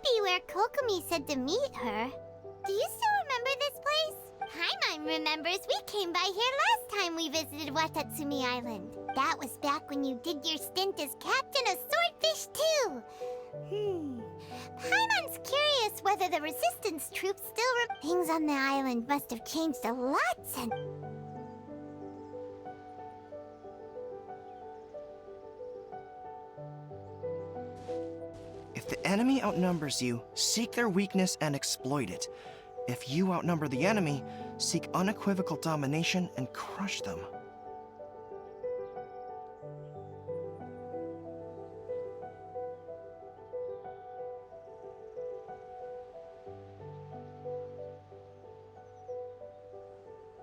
be where Kokomi said to meet her. Do you still remember this place? Paimon remembers we came by here last time we visited Watatsumi Island. That was back when you did your stint as captain of Swordfish too. Paimon's curious whether the resistance troops still things on the island must have changed a lot since... If the enemy outnumbers you, seek their weakness and exploit it. If you outnumber the enemy, seek unequivocal domination and crush them.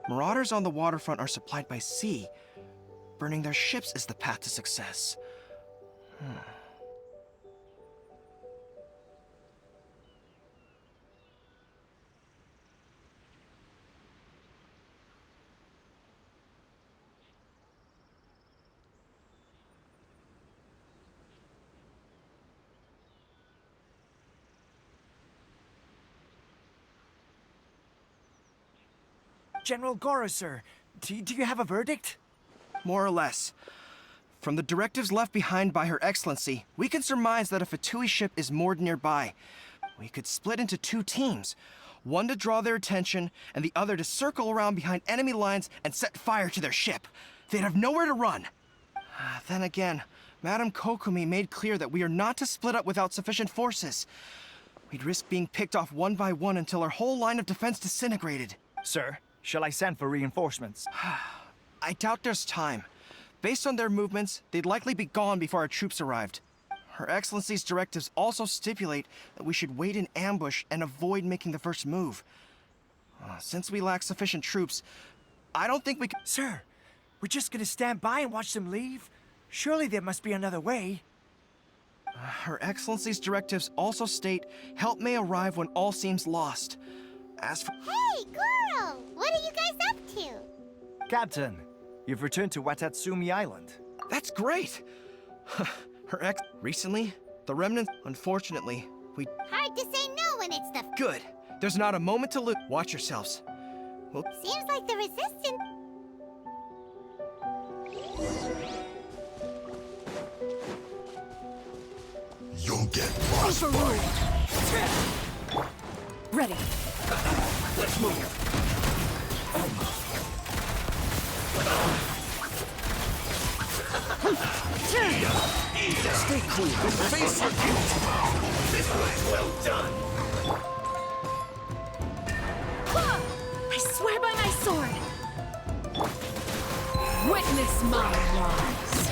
Marauders on the waterfront are supplied by sea. Burning their ships is the path to success. General Goro, sir, do you have a verdict? More or less. From the directives left behind by Her Excellency, we can surmise that a Fatui ship is moored nearby. We could split into two teams. One to draw their attention, and the other to circle around behind enemy lines and set fire to their ship. They'd have nowhere to run. Then again, Madame Kokomi made clear that we are not to split up without sufficient forces. We'd risk being picked off one by one until our whole line of defense disintegrated. Sir, shall I send for reinforcements? I doubt there's time. Based on their movements, they'd likely be gone before our troops arrived. Her Excellency's directives also stipulate that we should wait in ambush and avoid making the first move. Since we lack sufficient troops, I don't think we can— Sir, we're just gonna stand by and watch them leave? Surely there must be another way. Her Excellency's directives also state help may arrive when all seems lost. As for— Hey, Goro! What are you guys up to? Captain, you've returned to Watatsumi Island. That's great! Recently, the remnants— Unfortunately, we— Hard to say no when it's the... Good! There's not a moment to lose. Watch yourselves. Well, Seems like the resistance... You'll get lost. Ready. Let's move. Stay cool. Face your guilt. This was well done. I swear by my sword. Witness my rise.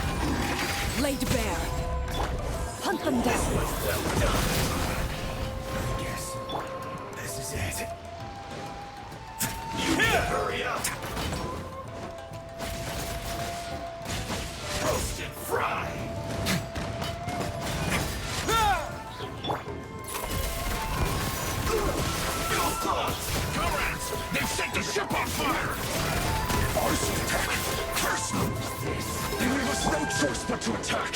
Laid bare. Hunt them down. Well done. I guess this is it. You need to hurry up. Roast and fry. Comrades, they've set the ship on fire! Arson attack! Curse them! They leave us no choice but to attack!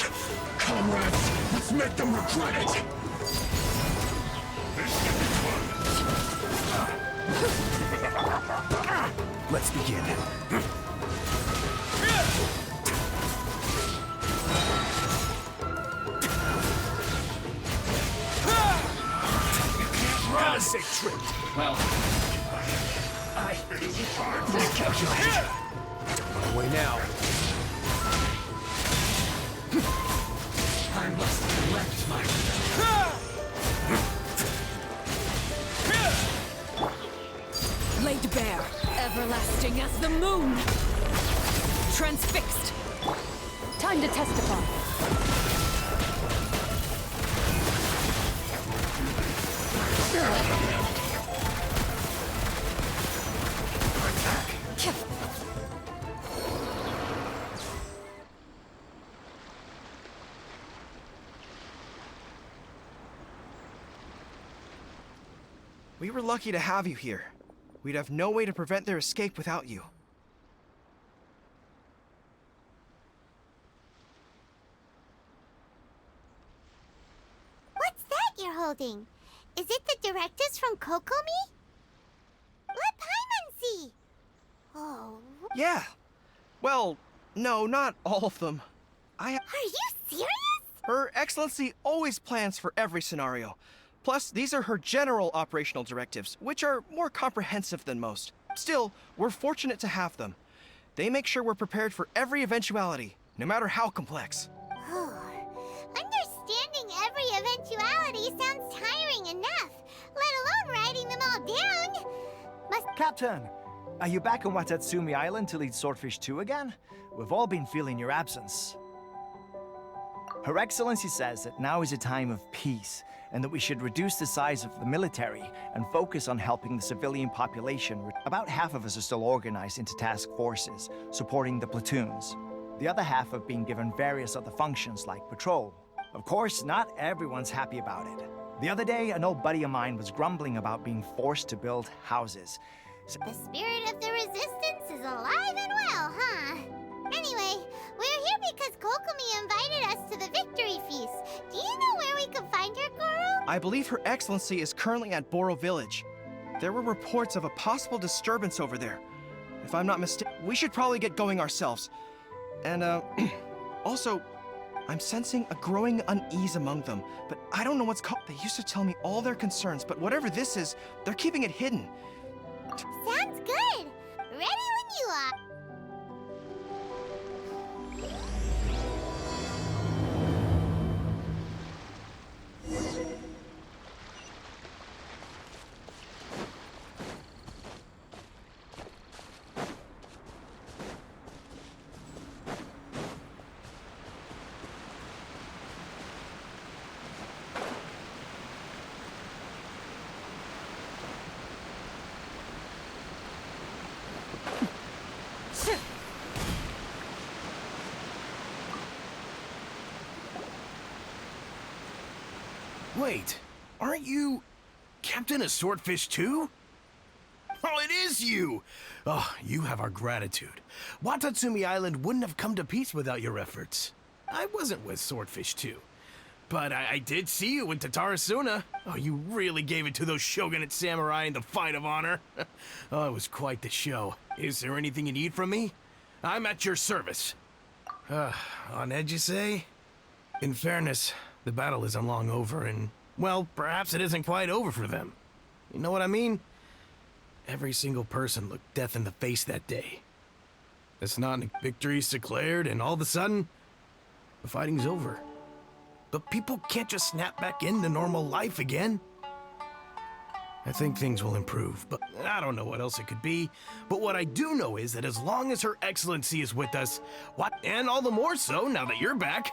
Comrades, let's make them regret it! This should be fun! Let's begin. Gotta say tricked! Well, I miscalculated. On the way now. I must correct my... Laid bare. Everlasting as the moon. Transfixed. Time to testify. we were lucky to have you here. We'd have no way to prevent their escape without you. What's that you're holding? Is it the directives from Kokomi? Let Paimon see! Oh... Yeah. Well, no, not all of them. Are you serious? Her Excellency always plans for every scenario. Plus, these are her general operational directives, which are more comprehensive than most. Still, we're fortunate to have them. They make sure we're prepared for every eventuality, no matter how complex. Understanding every eventuality sounds tiring enough, let alone writing them all down. Captain, are you back on Watatsumi Island to lead Swordfish 2 again? We've all been feeling your absence. Her Excellency says that now is a time of peace, and that we should reduce the size of the military and focus on helping the civilian population. About half of us are still organized into task forces, supporting the platoons. The other half have been given various other functions like patrol. Of course, not everyone's happy about it. The other day, an old buddy of mine was grumbling about being forced to build houses. The spirit of the resistance is alive and well, huh? Anyway, we're here because Kokomi invited us to the victory feast. Do you know where we could find her, Goro? I believe Her Excellency is currently at Boro Village. There were reports of a possible disturbance over there. If I'm not mistaken, we should probably get going ourselves. And, also, I'm sensing a growing unease among them, but I don't know what's called. They used to tell me all their concerns, but whatever this is, they're keeping it hidden. Sounds good! Ready when you are! Wait, aren't you Captain of Swordfish 2? Oh, it is you! Oh, you have our gratitude. Watatsumi Island wouldn't have come to peace without your efforts. I wasn't with Swordfish 2, but I did see you in Tatarasuna. Oh, you really gave it to those shogunate samurai in the fight of honor. Oh, it was quite the show. Is there anything you need from me? I'm at your service. On edge, you say? In fairness, the battle isn't long over, and, well, perhaps it isn't quite over for them. You know what I mean? Every single person looked death in the face that day. It's not victory's declared, and all of a sudden, the fighting's over. But people can't just snap back into normal life again. I think things will improve, but I don't know what else it could be. But what I do know is that as long as Her Excellency is with us, and all the more so now that you're back,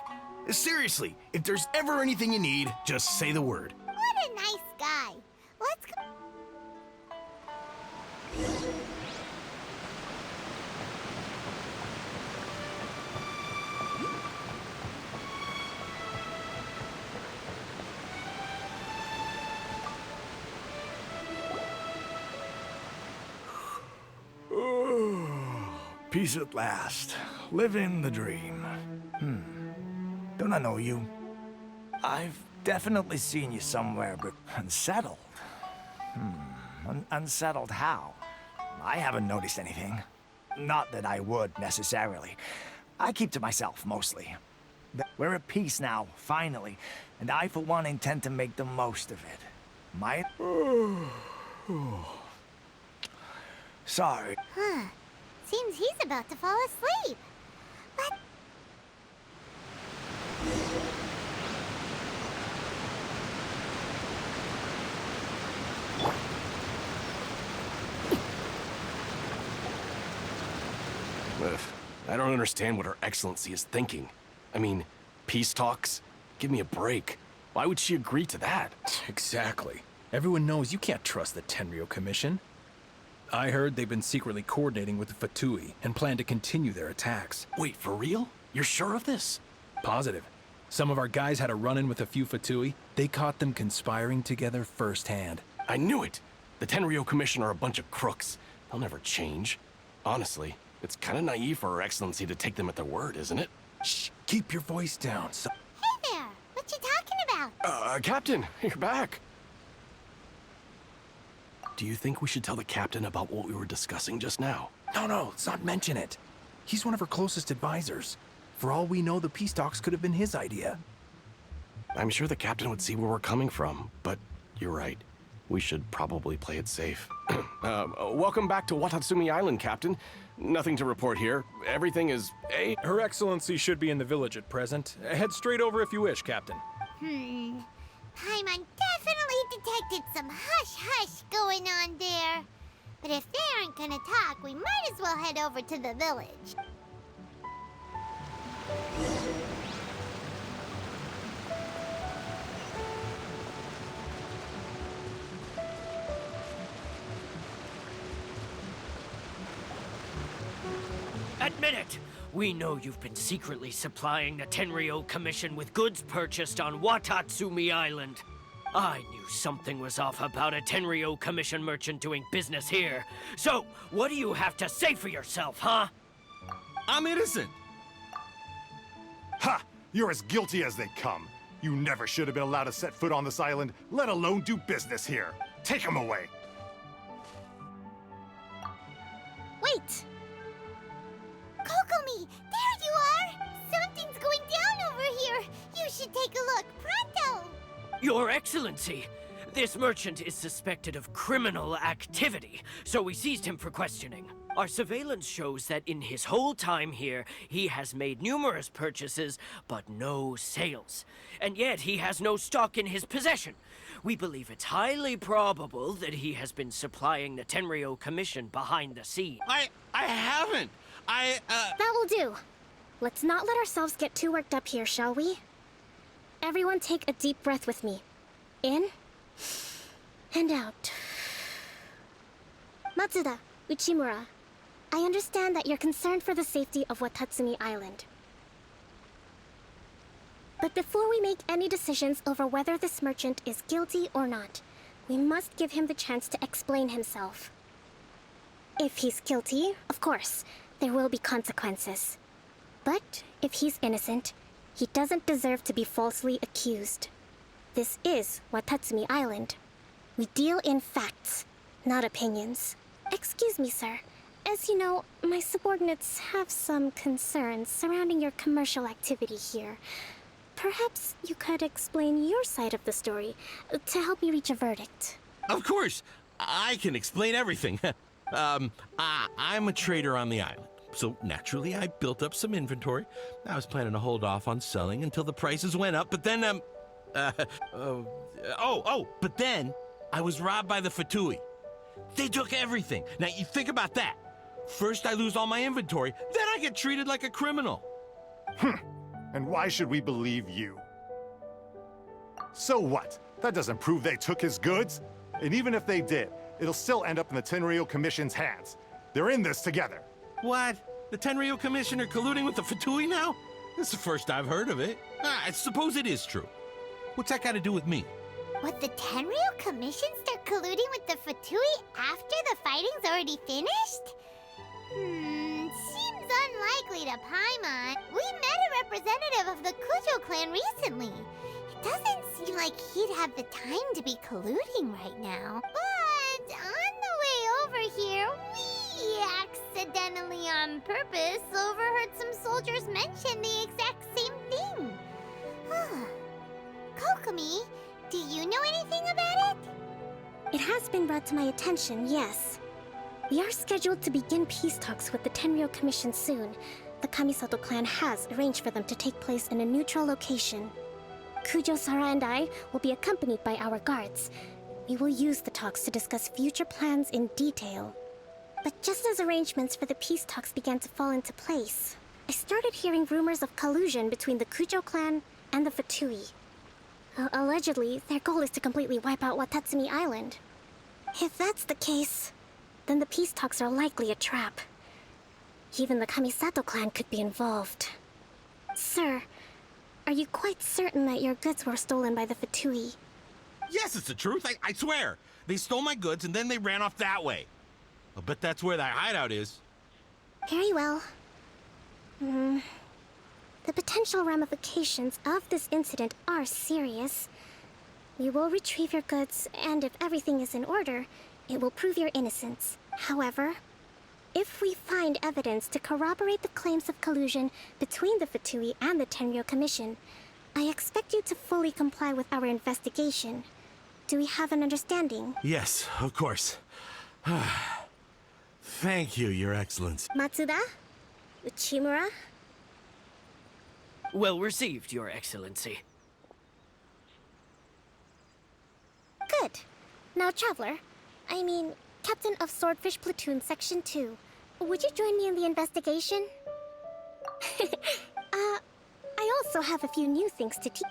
seriously, if there's ever anything you need, just say the word. What a nice guy. Let's go. Peace at last. Living the dream. Don't I know you? I've definitely seen you somewhere, but unsettled. Unsettled how? I haven't noticed anything. Not that I would, necessarily. I keep to myself, mostly. We're at peace now, finally, and I, for one, intend to make the most of it. My... Sorry. Huh. Seems he's about to fall asleep. But... I don't understand what Her Excellency is thinking. I mean, peace talks? Give me a break. Why would she agree to that? Exactly. Everyone knows you can't trust the Tenryou Commission. I heard they've been secretly coordinating with the Fatui and plan to continue their attacks. Wait, for real? You're sure of this? Positive. Some of our guys had a run-in with a few Fatui. They caught them conspiring together firsthand. I knew it! The Tenryou Commission are a bunch of crooks. They'll never change. Honestly, it's kind of naive for Her Excellency to take them at their word, isn't it? Shh, keep your voice down. Hey there! What you talking about? Captain, you're back. Do you think we should tell the captain about what we were discussing just now? No, let's not mention it. He's one of her closest advisors. For all we know, the peace talks could have been his idea. I'm sure the captain would see where we're coming from, but you're right. We should probably play it safe. Welcome back to Watatsumi Island, Captain. Nothing to report here. Everything is Her Excellency should be in the village at present. Head straight over if you wish, Captain. Paimon definitely detected some hush-hush going on there. But if they aren't gonna talk, we might as well head over to the village. Admit it! We know you've been secretly supplying the Tenryou Commission with goods purchased on Watatsumi Island. I knew something was off about a Tenryou Commission merchant doing business here. So, what do you have to say for yourself, huh? I'm innocent. Ha! You're as guilty as they come. You never should have been allowed to set foot on this island, let alone do business here. Take him away. Wait! Kokomi, there you are! Something's going down over here. You should take a look, pronto! Your Excellency, this merchant is suspected of criminal activity, so we seized him for questioning. Our surveillance shows that in his whole time here, he has made numerous purchases, but no sales. And yet he has no stock in his possession. We believe it's highly probable that he has been supplying the Tenryou Commission behind the scenes. I haven't. That will do. Let's not let ourselves get too worked up here, shall we? Everyone take a deep breath with me. In and out. Matsuda, Uchimura, I understand that you're concerned for the safety of Watatsumi Island. But before we make any decisions over whether this merchant is guilty or not, we must give him the chance to explain himself. If he's guilty, of course, there will be consequences. But if he's innocent, he doesn't deserve to be falsely accused. This is Watatsumi Island. We deal in facts, not opinions. Excuse me, sir. As you know, my subordinates have some concerns surrounding your commercial activity here. Perhaps you could explain your side of the story to help me reach a verdict. Of course, I can explain everything. I'm a trader on the island, so naturally I built up some inventory. I was planning to hold off on selling until the prices went up, but then, but then I was robbed by the Fatui. They took everything. Now, you think about that. First I lose all my inventory, then I get treated like a criminal. And why should we believe you? So what? That doesn't prove they took his goods. And even if they did, it'll still end up in the Tenryou Commission's hands. They're in this together. What? The Tenryou Commission are colluding with the Fatui now? This is the first I've heard of it. I suppose it is true. What's that got to do with me? Would the Tenryou Commission start colluding with the Fatui after the fighting's already finished? Seems unlikely to Paimon. We met a representative of the Koujou clan recently. It doesn't seem like he'd have the time to be colluding right now. But on the way over here, we accidentally on purpose overheard some soldiers mention the exact same thing. Kokomi, do you know anything about it? It has been brought to my attention, yes. We are scheduled to begin peace talks with the Tenryou Commission soon. The Kamisato clan has arranged for them to take place in a neutral location. Koujou Sara and I will be accompanied by our guards. We will use the talks to discuss future plans in detail. But just as arrangements for the peace talks began to fall into place, I started hearing rumors of collusion between the Koujou clan and the Fatui. Allegedly, their goal is to completely wipe out Watatsumi Island. If that's the case, then the peace talks are likely a trap. Even the Kamisato clan could be involved. Sir, are you quite certain that your goods were stolen by the Fatui? Yes, it's the truth. I swear. They stole my goods and then they ran off that way. I'll bet that's where their hideout is. Very well. The potential ramifications of this incident are serious. We will retrieve your goods, and if everything is in order, it will prove your innocence. However, if we find evidence to corroborate the claims of collusion between the Fatui and the Tenryou Commission, I expect you to fully comply with our investigation. Do we have an understanding? Yes, of course. Thank you, Your Excellence. Matsuda? Uchimura? Well received, Your Excellency. Good. Now, Traveler, Captain of Swordfish Platoon Section 2, would you join me in the investigation? I also have a few new things to teach.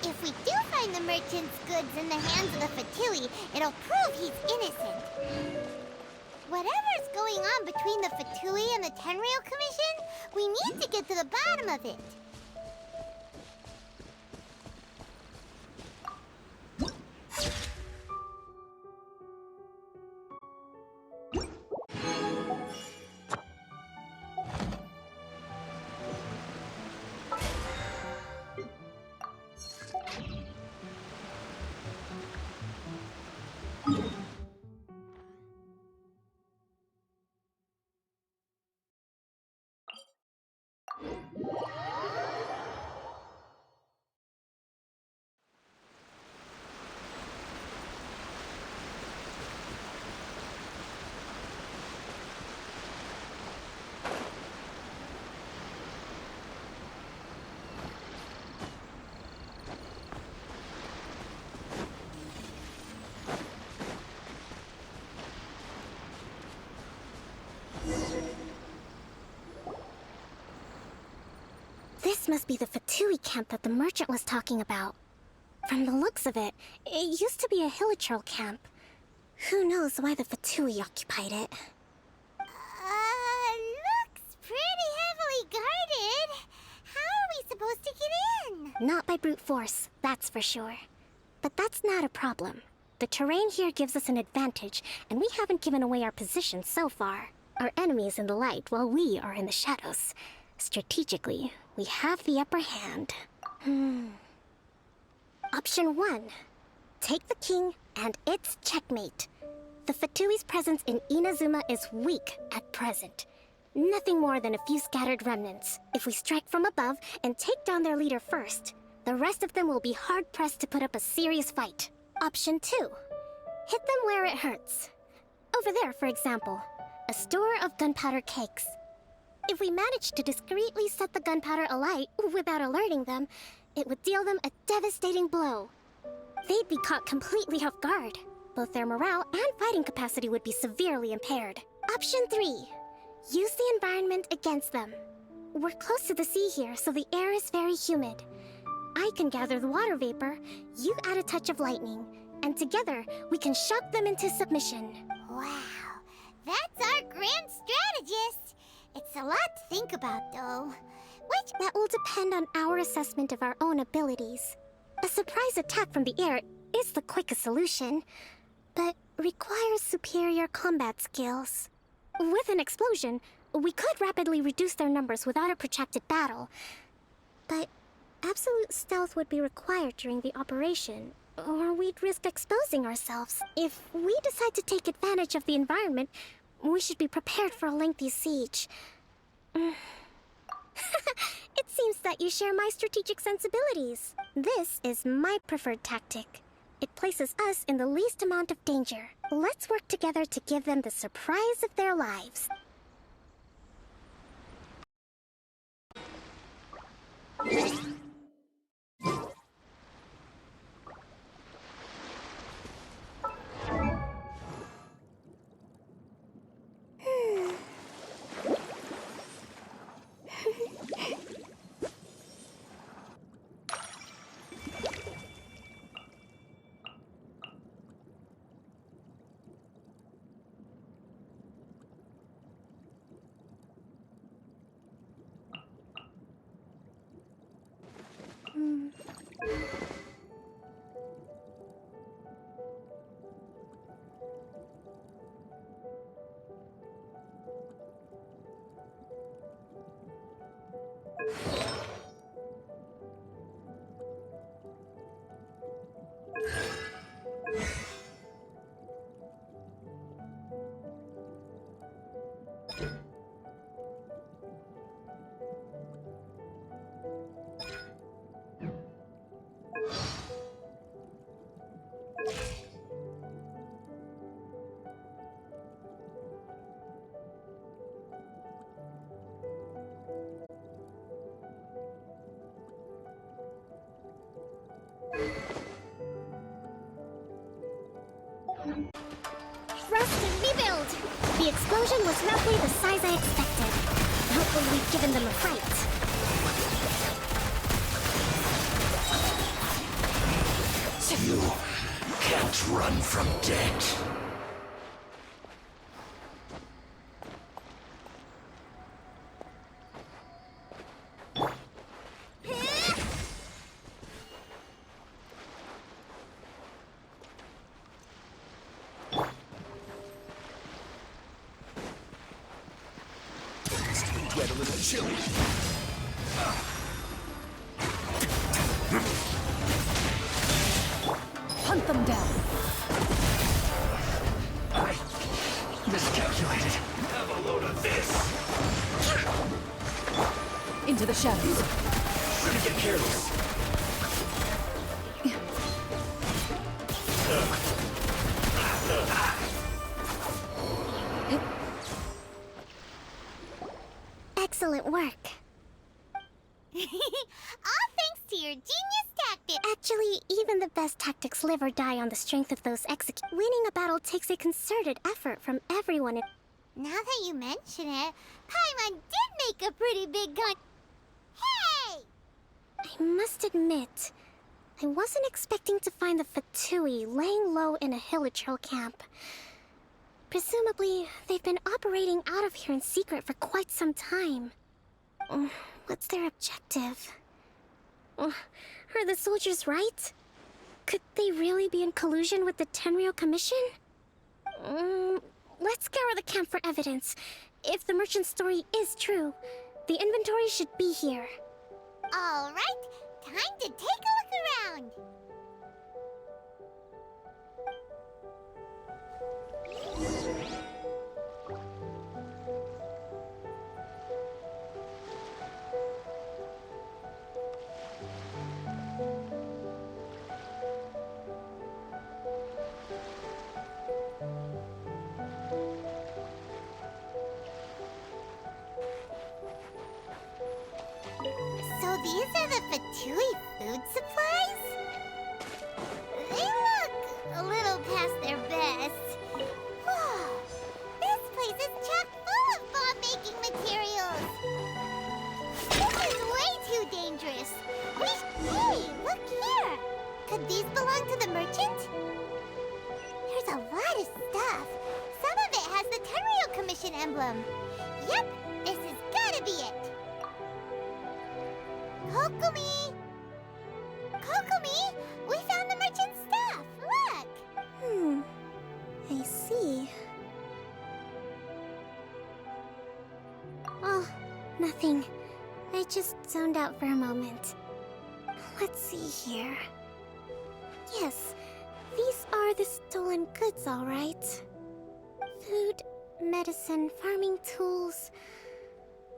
If we do find the merchant's goods in the hands of the Fatui, it'll prove he's innocent. Whatever's going on between the Fatui and the Tenryou Commission, we need to get to the bottom of it. This must be the Fatui camp that the merchant was talking about. From the looks of it, it used to be a hilichurl camp. Who knows why the Fatui occupied it? Looks pretty heavily guarded. How are we supposed to get in? Not by brute force, that's for sure. But that's not a problem. The terrain here gives us an advantage, and we haven't given away our position so far. Our enemy is in the light, while we are in the shadows. Strategically, we have the upper hand. Option 1. Take the king, and it's checkmate. The Fatui's presence in Inazuma is weak at present. Nothing more than a few scattered remnants. If we strike from above and take down their leader first, the rest of them will be hard-pressed to put up a serious fight. Option 2. Hit them where it hurts. Over there, for example, a store of gunpowder cakes. If we manage to discreetly set the gunpowder alight without alerting them, it would deal them a devastating blow. They'd be caught completely off guard. Both their morale and fighting capacity would be severely impaired. Option 3. Use the environment against them. We're close to the sea here, so the air is very humid. I can gather the water vapor, you add a touch of lightning, and together we can shock them into submission. Wow, that's our grand strategist. It's a lot to think about, though. That will depend on our assessment of our own abilities. A surprise attack from the air is the quickest solution, but requires superior combat skills. With an explosion, we could rapidly reduce their numbers without a protracted battle. But absolute stealth would be required during the operation, or we'd risk exposing ourselves. If we decide to take advantage of the environment, we should be prepared for a lengthy siege. It seems that you share my strategic sensibilities. This is my preferred tactic. It places us in the least amount of danger. Let's work together to give them the surprise of their lives. Thrust and rebuild! The explosion was roughly the size I expected. Hopefully we've given them a fright. You can't run from death. Get a little chilly. Hunt them down. I miscalculated. Have a load of this. Into the shadows. Shouldn't get careless. Excellent work. All thanks to your genius tactics. Actually, even the best tactics live or die on the strength of those execute. Winning a battle takes a concerted effort from everyone. Now that you mention it, Paimon did make a pretty big gun. Hey! I must admit, I wasn't expecting to find the Fatui laying low in a Hilichurl camp. Presumably, they've been operating out of here in secret for quite some time. What's their objective? Are the soldiers right? Could they really be in collusion with the Tenryou Commission? Let's scour the camp for evidence. If the merchant's story is true, the inventory should be here. All right, time to take a look around. So these are the Fatui food supplies? They look a little past their best. Whoa! This place is chock full of bomb-making materials! This is way too dangerous! Hey, look here! Could these belong to the merchant? There's a lot of stuff. Some of it has the Tenryou Commission emblem. Yep, this has gotta be it. Kokumi! Kokumi! We found the merchant's stuff! Look! I see. Oh, nothing. I just zoned out for a moment. Let's see here. Yes, these are the stolen goods, all right. Food, medicine, farming tools.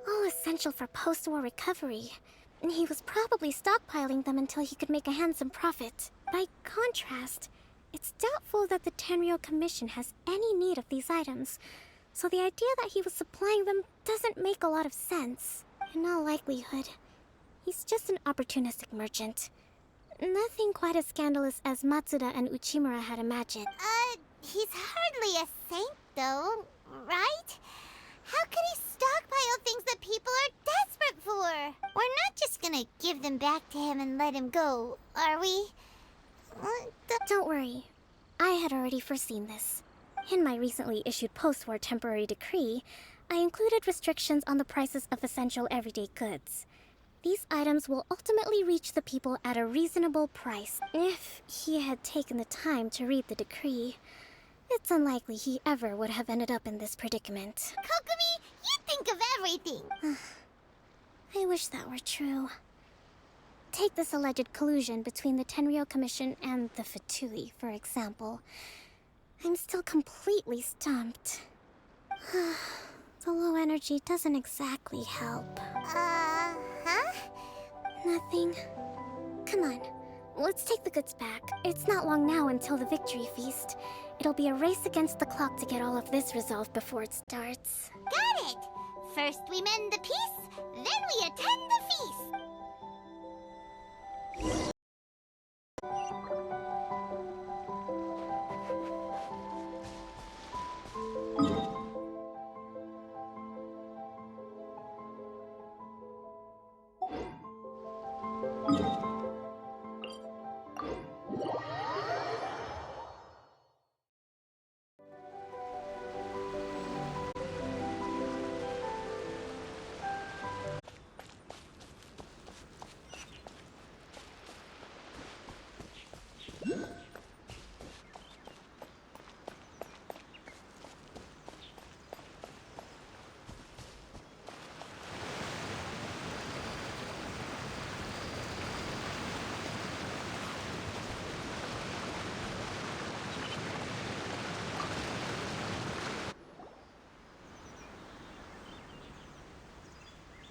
All essential for post-war recovery. He was probably stockpiling them until he could make a handsome profit. By contrast, it's doubtful that the Tenryou Commission has any need of these items, so the idea that he was supplying them doesn't make a lot of sense. In all likelihood, he's just an opportunistic merchant. Nothing quite as scandalous as Matsuda and Uchimura had imagined. He's hardly a saint, though, right? How could he stockpile things that people are desperate for? We're not just gonna give them back to him and let him go, are we? Don't worry. I had already foreseen this. In my recently issued post-war temporary decree, I included restrictions on the prices of essential everyday goods. These items will ultimately reach the people at a reasonable price. If he had taken the time to read the decree, it's unlikely he ever would have ended up in this predicament. Kokumi, you think of everything! I wish that were true. Take this alleged collusion between the Tenryou Commission and the Fatui, for example. I'm still completely stumped. The low energy doesn't exactly help. Huh? Nothing. Come on, let's take the goods back. It's not long now until the victory feast. It'll be a race against the clock to get all of this resolved before it starts. Got it! First we mend the peace, then we attend the feast!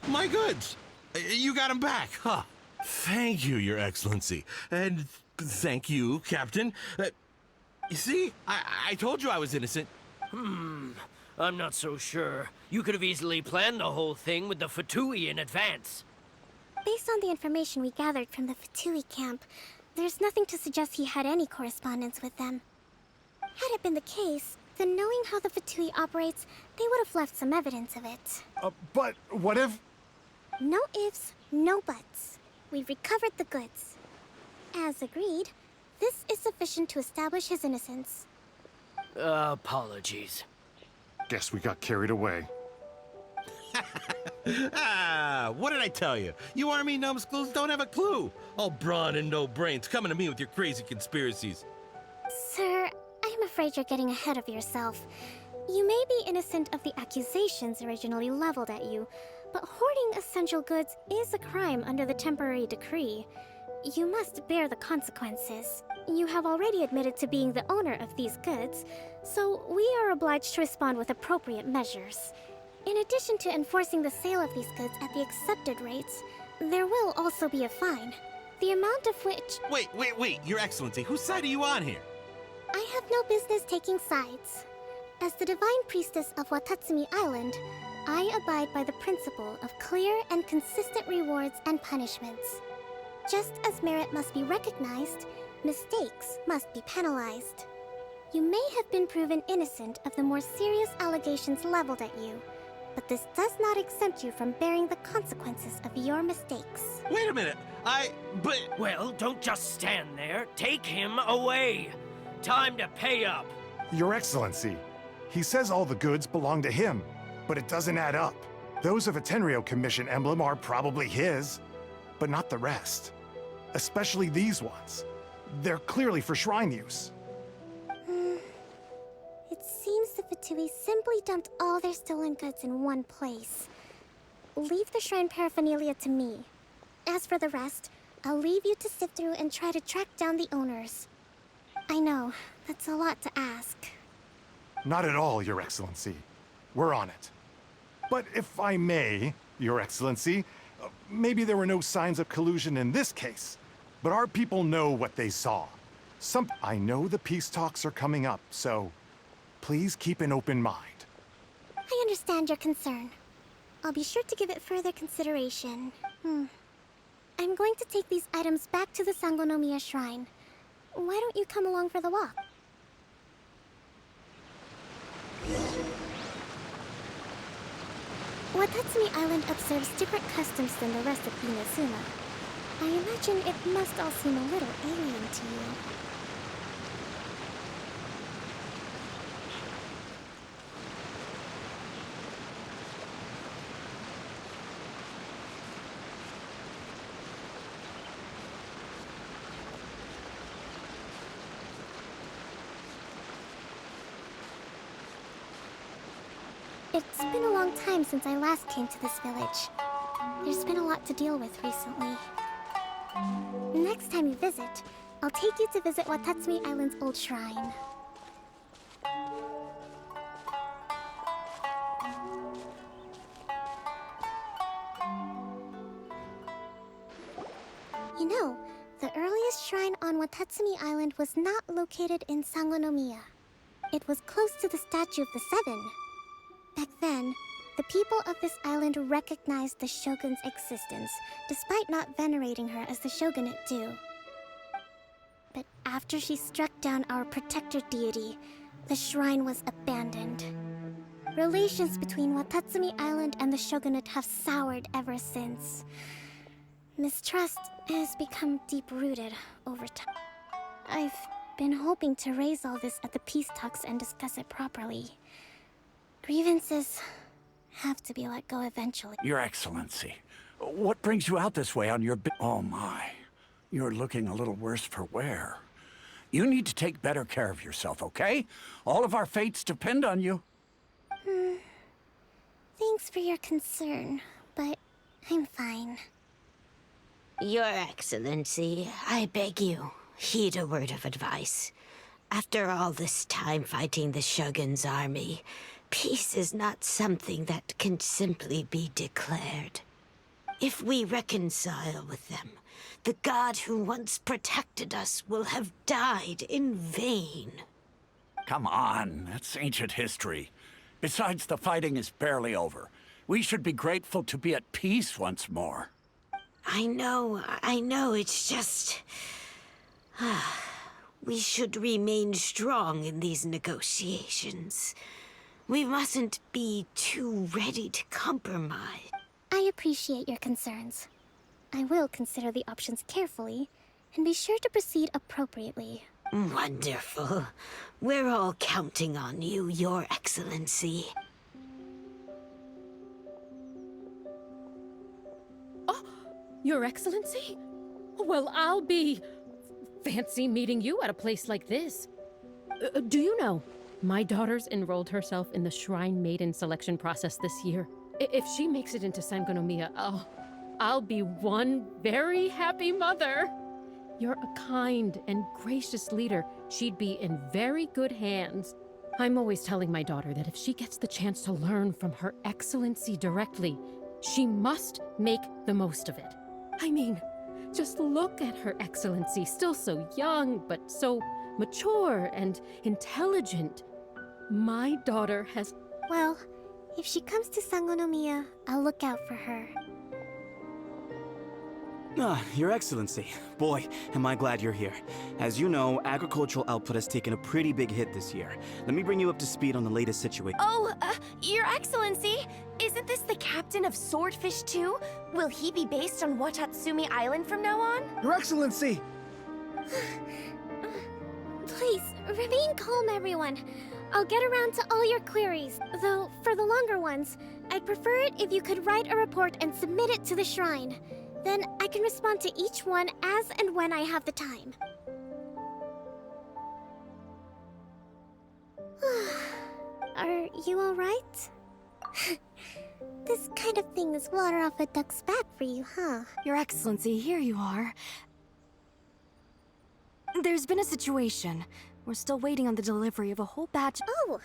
My goods! You got them back, huh? Thank you, Your Excellency. And thank you, Captain. You see, I told you I was innocent. I'm not so sure. You could have easily planned the whole thing with the Fatui in advance. Based on the information we gathered from the Fatui camp, there's nothing to suggest he had any correspondence with them. Had it been the case, then knowing how the Fatui operates, they would have left some evidence of it. But what if... No ifs, no buts. We've recovered the goods. As agreed, this is sufficient to establish his innocence. Apologies. Guess we got carried away. What did I tell you? You army numbskulls don't have a clue. All brawn and no brains coming to me with your crazy conspiracies. Sir, I'm afraid you're getting ahead of yourself. You may be innocent of the accusations originally leveled at you, but hoarding essential goods is a crime under the temporary decree. You must bear the consequences. You have already admitted to being the owner of these goods, so we are obliged to respond with appropriate measures. In addition to enforcing the sale of these goods at the accepted rates, there will also be a fine, the amount of which... Wait, Your Excellency, whose side are you on here? I have no business taking sides. As the Divine Priestess of Watatsumi Island, I abide by the principle of clear and consistent rewards and punishments. Just as merit must be recognized, mistakes must be penalized. You may have been proven innocent of the more serious allegations leveled at you, but this does not exempt you from bearing the consequences of your mistakes. Wait a minute, Well, don't just stand there. Take him away. Time to pay up. Your Excellency, he says all the goods belong to him, but it doesn't add up. Those of a Tenryou Commission emblem are probably his, but not the rest. Especially these ones. They're clearly for shrine use. It seems the Fatui simply dumped all their stolen goods in one place. Leave the shrine paraphernalia to me. As for the rest, I'll leave you to sift through and try to track down the owners. I know, that's a lot to ask. Not at all, Your Excellency. We're on it. But if I may, Your Excellency, maybe there were no signs of collusion in this case, but our people know what they saw. I know the peace talks are coming up, so please keep an open mind. I understand your concern. I'll be sure to give it further consideration. I'm going to take these items back to the Sanganomiya Shrine. Why don't you come along for the walk? Watatsumi Island observes different customs than the rest of Inazuma. I imagine it must all seem a little alien to you. It's been a long time since I last came to this village. There's been a lot to deal with recently. Next time you visit, I'll take you to visit Watatsumi Island's old shrine. You know, the earliest shrine on Watatsumi Island was not located in Sanganomiya. It was close to the statue of the Seven. Back then, the people of this island recognized the shogun's existence, despite not venerating her as the shogunate do. But after she struck down our protector deity, the shrine was abandoned. Relations between Watatsumi Island and the shogunate have soured ever since. Mistrust has become deep-rooted over time. I've been hoping to raise all this at the peace talks and discuss it properly. Grievances have to be let go eventually. Your Excellency, what brings you out this way on your Oh my, you're looking a little worse for wear. You need to take better care of yourself, okay? All of our fates depend on you. Thanks for your concern, but I'm fine. Your Excellency, I beg you, heed a word of advice. After all this time fighting the Shogun's army, peace is not something that can simply be declared. If we reconcile with them, the god who once protected us will have died in vain. Come on, that's ancient history. Besides, the fighting is barely over. We should be grateful to be at peace once more. I know, it's just... we should remain strong in these negotiations. We mustn't be too ready to compromise. I appreciate your concerns. I will consider the options carefully, and be sure to proceed appropriately. Wonderful. We're all counting on you, Your Excellency. Oh, Your Excellency? Well, I'll be... fancy meeting you at a place like this. Do you know, my daughter's enrolled herself in the Shrine Maiden selection process this year. If she makes it into Sangonomiya, I'll be one very happy mother. You're a kind and gracious leader. She'd be in very good hands. I'm always telling my daughter that if she gets the chance to learn from Her Excellency directly, she must make the most of it. I mean, just look at Her Excellency, still so young, but so mature and intelligent. My daughter has... Well, if she comes to Sangonomiya, I'll look out for her. Your Excellency. Boy, am I glad you're here. As you know, agricultural output has taken a pretty big hit this year. Let me bring you up to speed on the latest situation. Oh, Your Excellency! Isn't this the captain of Swordfish 2? Will he be based on Watatsumi Island from now on? Your Excellency! Please, remain calm, everyone. I'll get around to all your queries. Though, for the longer ones, I'd prefer it if you could write a report and submit it to the shrine. Then I can respond to each one as and when I have the time. Are you alright? This kind of thing is water off a duck's back for you, huh? Your Excellency, here you are. There's been a situation. We're still waiting on the delivery of a whole batch. Oh,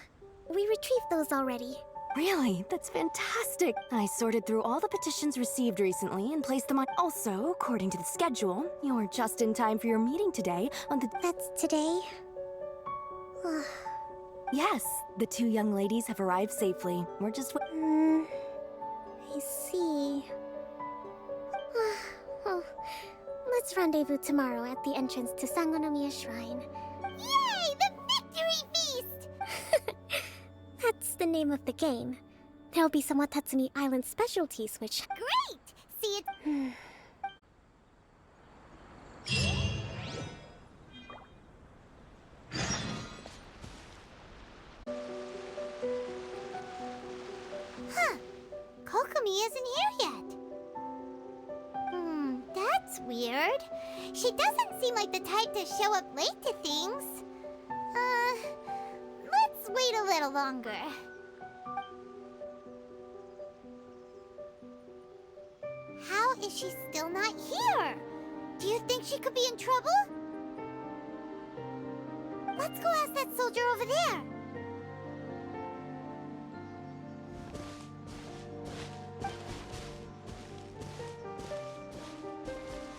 we retrieved those already. Really? That's fantastic. I sorted through all the petitions received recently and placed them on... Also, according to the schedule, you're just in time for your meeting today on the... That's today? Yes, the two young ladies have arrived safely. We're just... I see. Well, let's rendezvous tomorrow at the entrance to Sangonomiya Shrine. Yay! The victory feast! That's the name of the game. There'll be some Watatsumi Island specialties, which... Great! See it... Huh. Kokomi isn't here yet. That's weird. She doesn't seem like the type to show up late to things. Let's wait a little longer. How is she still not here? Do you think she could be in trouble? Let's go ask that soldier over there.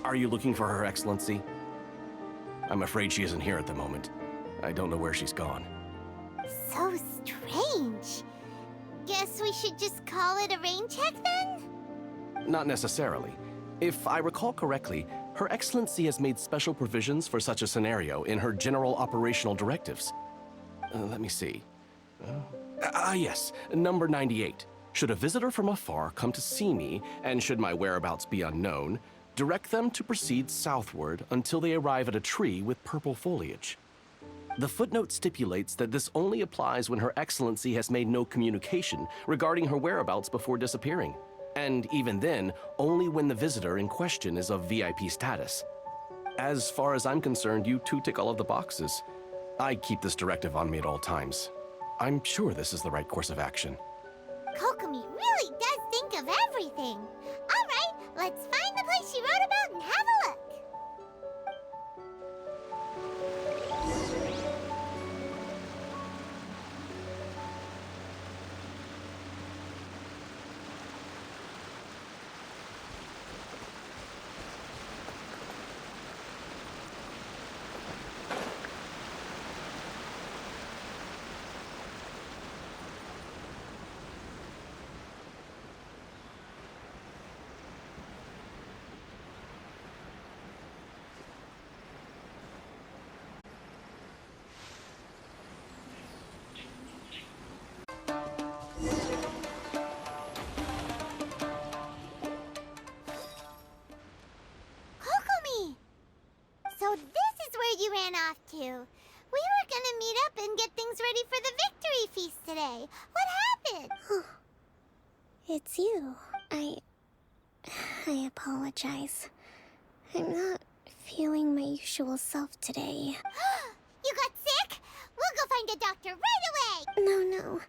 Are you looking for Her Excellency? I'm afraid she isn't here at the moment. I don't know where she's gone. So strange. Guess we should just call it a rain check then? Not necessarily. If I recall correctly, Her Excellency has made special provisions for such a scenario in her general operational directives. Let me see. Yes, number 98. Should a visitor from afar come to see me, and should my whereabouts be unknown, direct them to proceed southward until they arrive at a tree with purple foliage. The footnote stipulates that this only applies when Her Excellency has made no communication regarding her whereabouts before disappearing. And even then, only when the visitor in question is of VIP status. As far as I'm concerned, you two tick all of the boxes. I keep this directive on me at all times. I'm sure this is the right course of action. Kokomi really does think of everything. All right, let's find the place she wrote about and have a look. ran off to? We were gonna meet up and get things ready for the victory feast today. What happened? It's you. I apologize. I'm not feeling my usual self today. You got sick? We'll go find a doctor right away! No.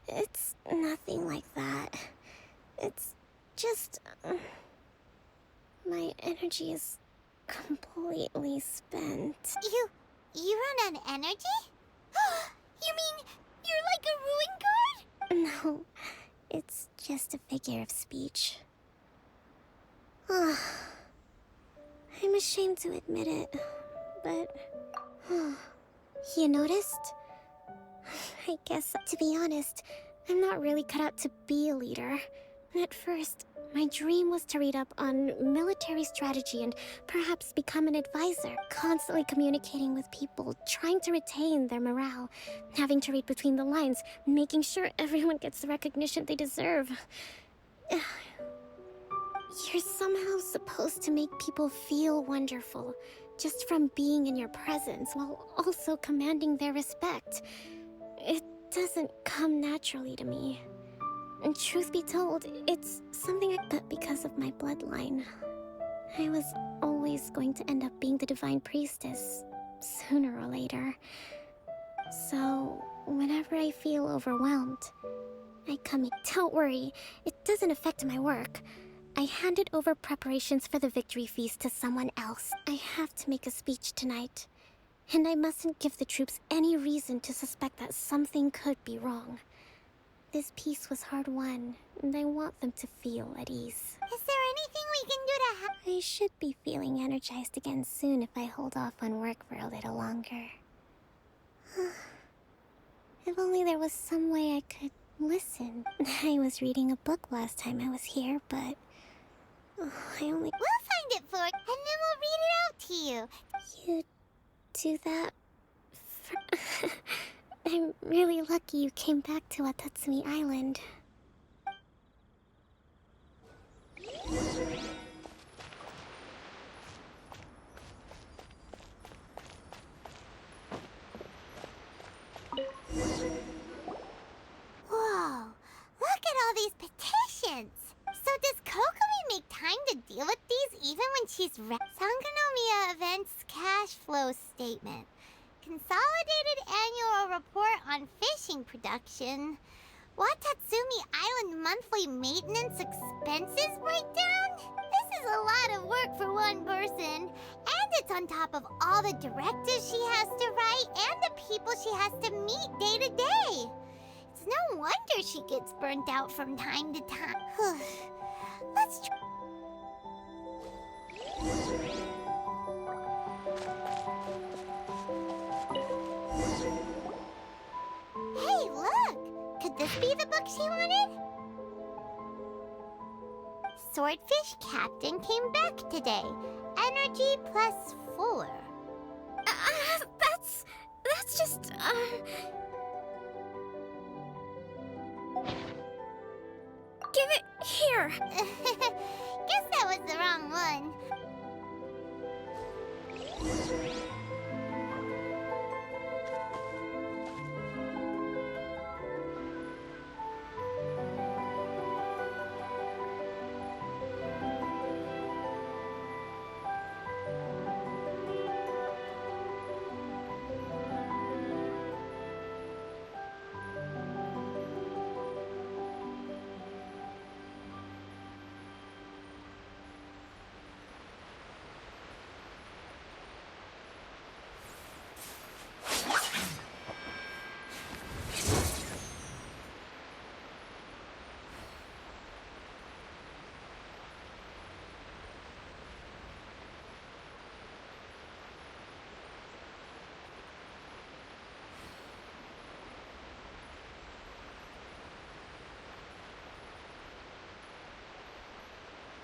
It's nothing like that. It's just... my energy is completely spent. You run on energy? You mean you're like a ruin guard? No, it's just a figure of speech. I'm ashamed to admit it, but... You noticed? I guess, to be honest, I'm not really cut out to be a leader. At first, my dream was to read up on military strategy and perhaps become an advisor, constantly communicating with people, trying to retain their morale, having to read between the lines, making sure everyone gets the recognition they deserve. You're somehow supposed to make people feel wonderful, just from being in your presence, while also commanding their respect. It doesn't come naturally to me. And truth be told, it's something but because of my bloodline. I was always going to end up being the divine priestess, sooner or later. So, whenever I feel overwhelmed, I come in. Don't worry, it doesn't affect my work. I handed over preparations for the victory feast to someone else. I have to make a speech tonight, and I mustn't give the troops any reason to suspect that something could be wrong. This peace was hard-won, and I want them to feel at ease. Is there anything we can do to help? I should be feeling energized again soon if I hold off on work for a little longer. If only there was some way I could listen. I was reading a book last time I was here, but... I only... We'll find it for it, and then we'll read it out to you. You do that for... I'm really lucky you came back to Watatsumi Island. Whoa, look at all these petitions. So does Kokomi make time to deal with these even when she's Sanganomiya Events Cash Flow Statement. Consolidated Annual Report on Fishing Production. Watatsumi Island Monthly Maintenance Expenses Breakdown? This is a lot of work for one person. And it's on top of all the directives she has to write and the people she has to meet day to day. It's no wonder she gets burnt out from time to time. Let's try. Hey, look! Could this be the book she wanted? Swordfish Captain came back today. Energy +4. That's just, Give it here! Guess that was the wrong one.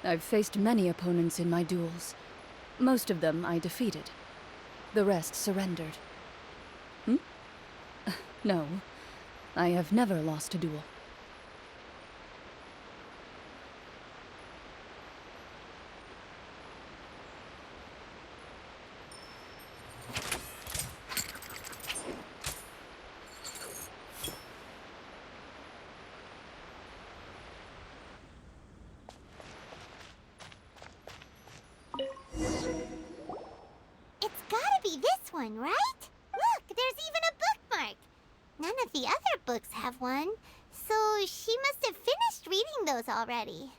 I've faced many opponents in my duels. Most of them I defeated. The rest surrendered. No, I have never lost a duel. one, right? Look, there's even a bookmark. None of the other books have one, so she must have finished reading those already.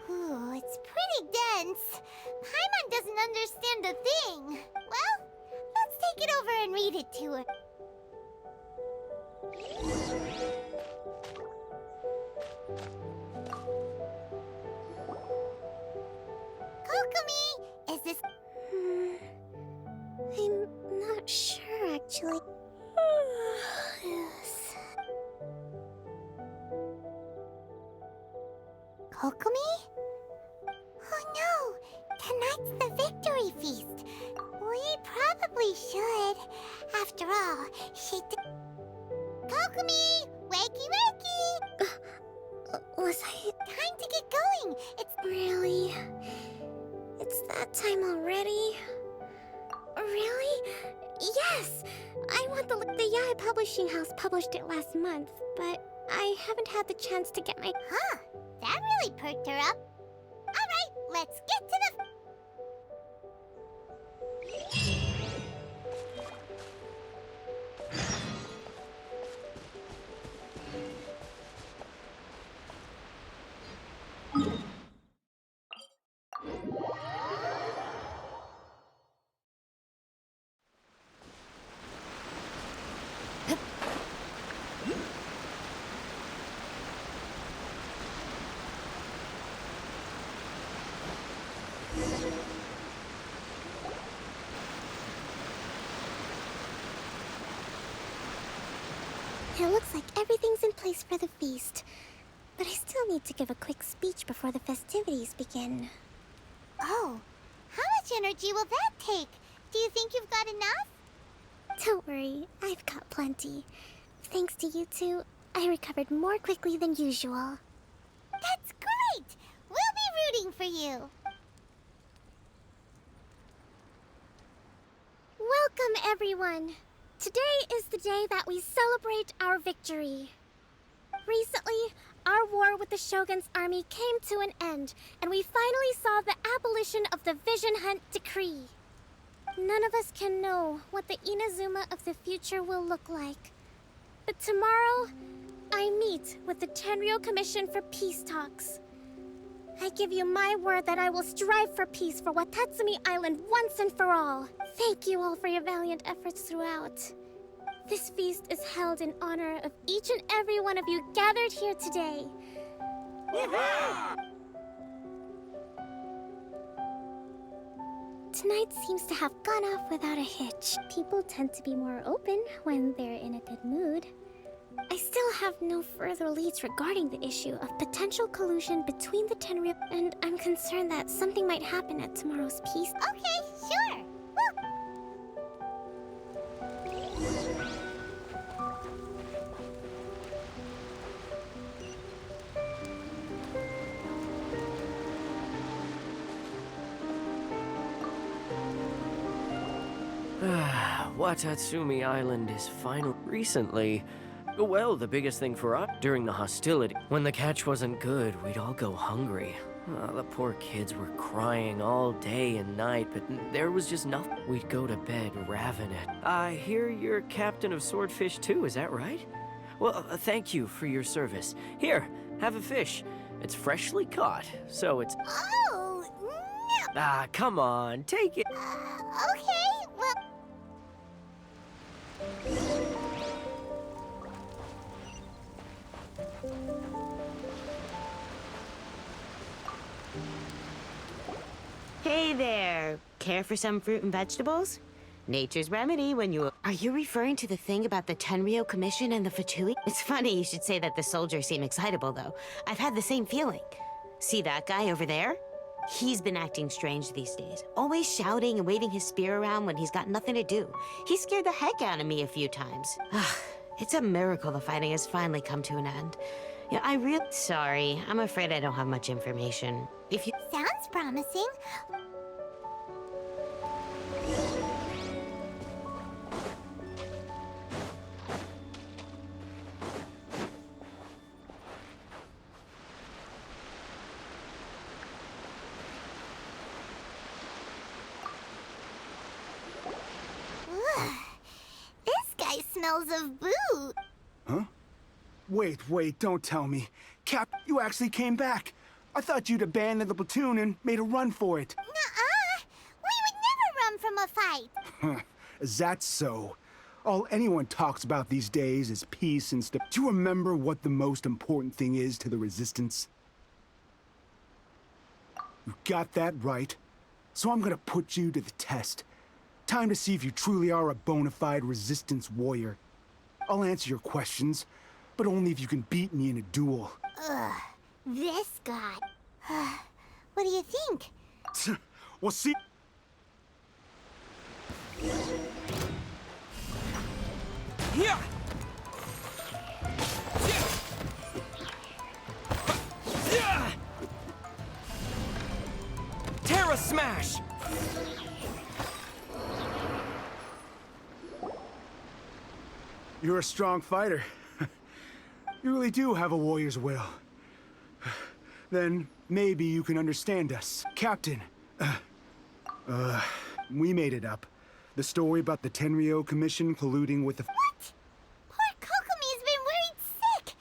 Ooh, it's pretty dense. Paimon doesn't understand a thing. Well, let's take it over and read it to her. Kokomi, is this... I'm not sure, actually. Yes. Kokomi? Oh no! Tonight's the victory feast. We probably should. After all, she did... Kokomi! Wakey wakey! Was I... Time to get going! It's... Really? It's that time already? Really? Yes! I want the Yae Publishing House published it last month, but I haven't had the chance to get my... Huh, that really perked her up. Alright, let's get to the... It looks like everything's in place for the feast. But I still need to give a quick speech before the festivities begin. Oh, how much energy will that take? Do you think you've got enough? Don't worry, I've got plenty. Thanks to you two, I recovered more quickly than usual. That's great! We'll be rooting for you. Welcome, everyone! Today is the day that we celebrate our victory. Recently, our war with the Shogun's army came to an end, and we finally saw the abolition of the Vision Hunt Decree. None of us can know what the Inazuma of the future will look like. But tomorrow, I meet with the Tenryou Commission for peace talks. I give you my word that I will strive for peace for Watatsumi Island once and for all. Thank you all for your valiant efforts throughout. This feast is held in honor of each and every one of you gathered here today. Tonight seems to have gone off without a hitch. People tend to be more open when they're in a good mood. I still have no further leads regarding the issue of potential collusion between the Tenryou, and I'm concerned that something might happen at tomorrow's peace. Okay, sure. Watatsumi Island is final. Recently, well, the biggest thing for us during the hostility, when the catch wasn't good, we'd all go hungry. The poor kids were crying all day and night, but there was just nothing. We'd go to bed ravenous. I hear you're captain of Swordfish too, is that right? Well, thank you for your service. Here, have a fish. It's freshly caught, so it's... Oh, no. Ah, come on, take it. Okay, well... Hey there! Care for some fruit and vegetables? Nature's remedy when you... Are you referring to the thing about the Tenryou Commission and the Fatui? It's funny you should say that the soldiers seem excitable, though. I've had the same feeling. See that guy over there? He's been acting strange these days. Always shouting and waving his spear around when he's got nothing to do. He scared the heck out of me a few times. It's a miracle the fighting has finally come to an end. Yeah, Sorry, I'm afraid I don't have much information. If you... Sounds promising. Ugh. smells of boot. Huh? Wait, don't tell me. Cap, you actually came back. I thought you'd abandoned the platoon and made a run for it. Nuh-uh. We would never run from a fight. Is that so? All anyone talks about these days is peace and stuff. Do you remember what the most important thing is to the Resistance? You got that right. So I'm gonna put you to the test. Time to see if you truly are a bona fide Resistance warrior. I'll answer your questions, but only if you can beat me in a duel. Ugh, this guy. What do you think? We'll see. Yeah! Terra Smash! You're a strong fighter. You really do have a warrior's will. Then maybe you can understand us. Captain, we made it up. The story about the Tenryou Commission colluding with the... What? Poor Kokomi's been worried sick.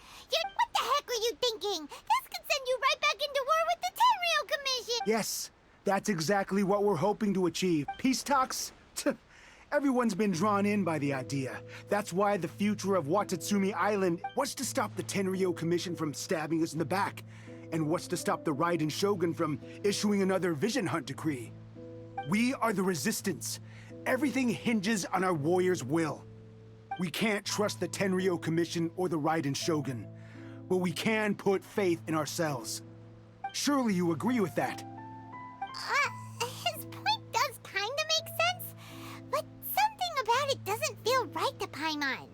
What the heck were you thinking? This could send you right back into war with the Tenryou Commission. Yes, that's exactly what we're hoping to achieve. Peace talks? Everyone's been drawn in by the idea. That's why the future of Watatsumi Island... What's to stop the Tenryou Commission from stabbing us in the back? And what's to stop the Raiden Shogun from issuing another Vision Hunt decree? We are the Resistance. Everything hinges on our warrior's will. We can't trust the Tenryou Commission or the Raiden Shogun, but we can put faith in ourselves. Surely you agree with that? His point does kinda make sense, but something about it doesn't feel right to Paimon.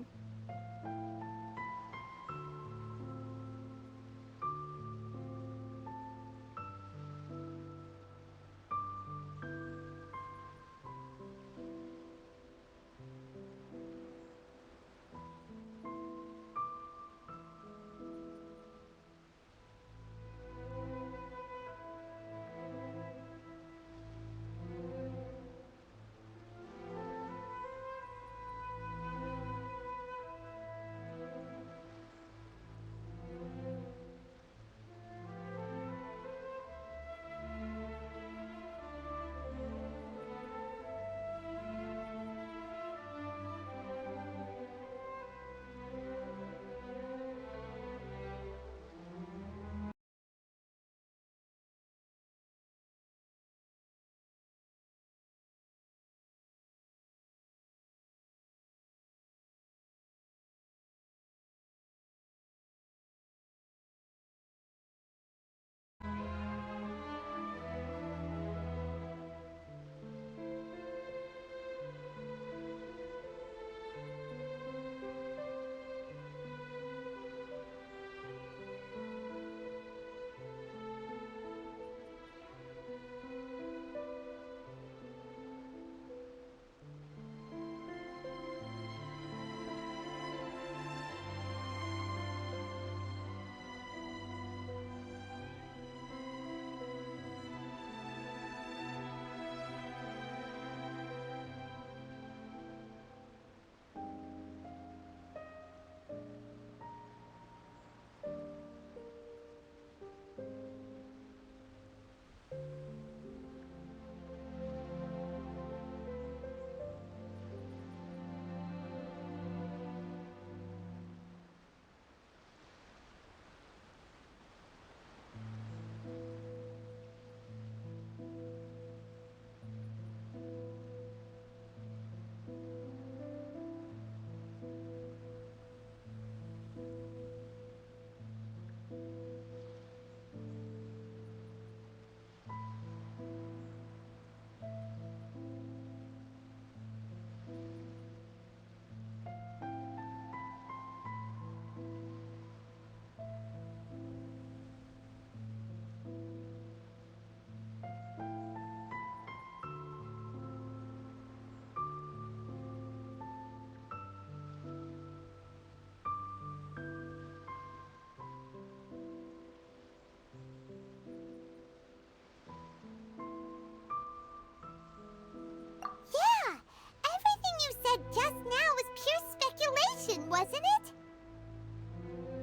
wasn't it?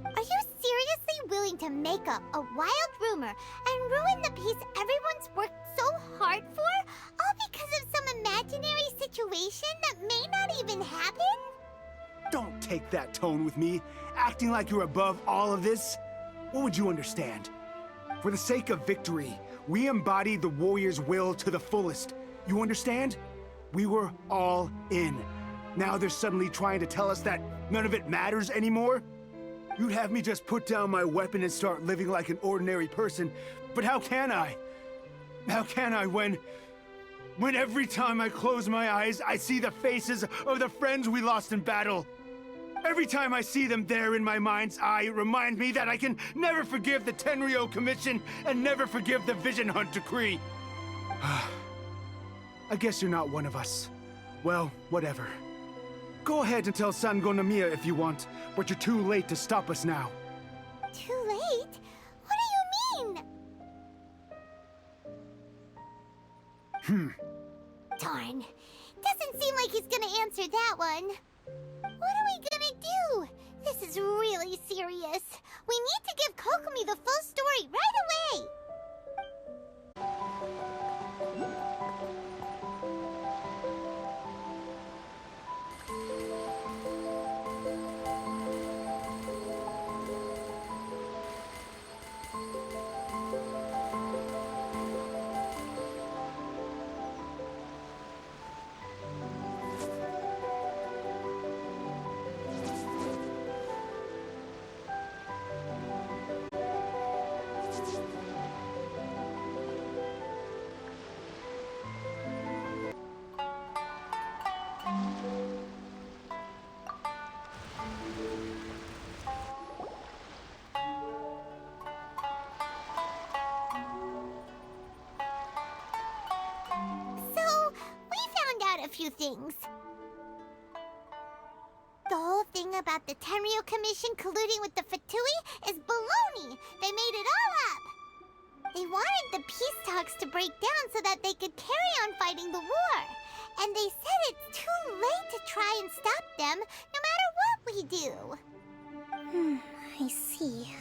Are you seriously willing to make up a wild rumor and ruin the peace everyone's worked so hard for, all because of some imaginary situation that may not even happen? Don't take that tone with me, acting like you're above all of this. What would you understand? For the sake of victory, we embodied the warrior's will to the fullest. You understand? We were all in. Now they're suddenly trying to tell us that none of it matters anymore? You'd have me just put down my weapon and start living like an ordinary person, but how can I? How can I when every time I close my eyes, I see the faces of the friends we lost in battle? Every time I see them there in my mind's eye, it reminds me that I can never forgive the Tenryou Commission and never forgive the Vision Hunt Decree. I guess you're not one of us. Well, whatever. Go ahead and tell Sanganomiya if you want, but you're too late to stop us now. Too late? What do you mean? Darn. Doesn't seem like he's gonna answer that one. What are we gonna do? This is really serious. We need to give Kokomi the full story right away! Few things. The whole thing about the Tenryou Commission colluding with the Fatui is baloney. They made it all up. They wanted the peace talks to break down so that they could carry on fighting the war. And they said it's too late to try and stop them, no matter what we do. I see.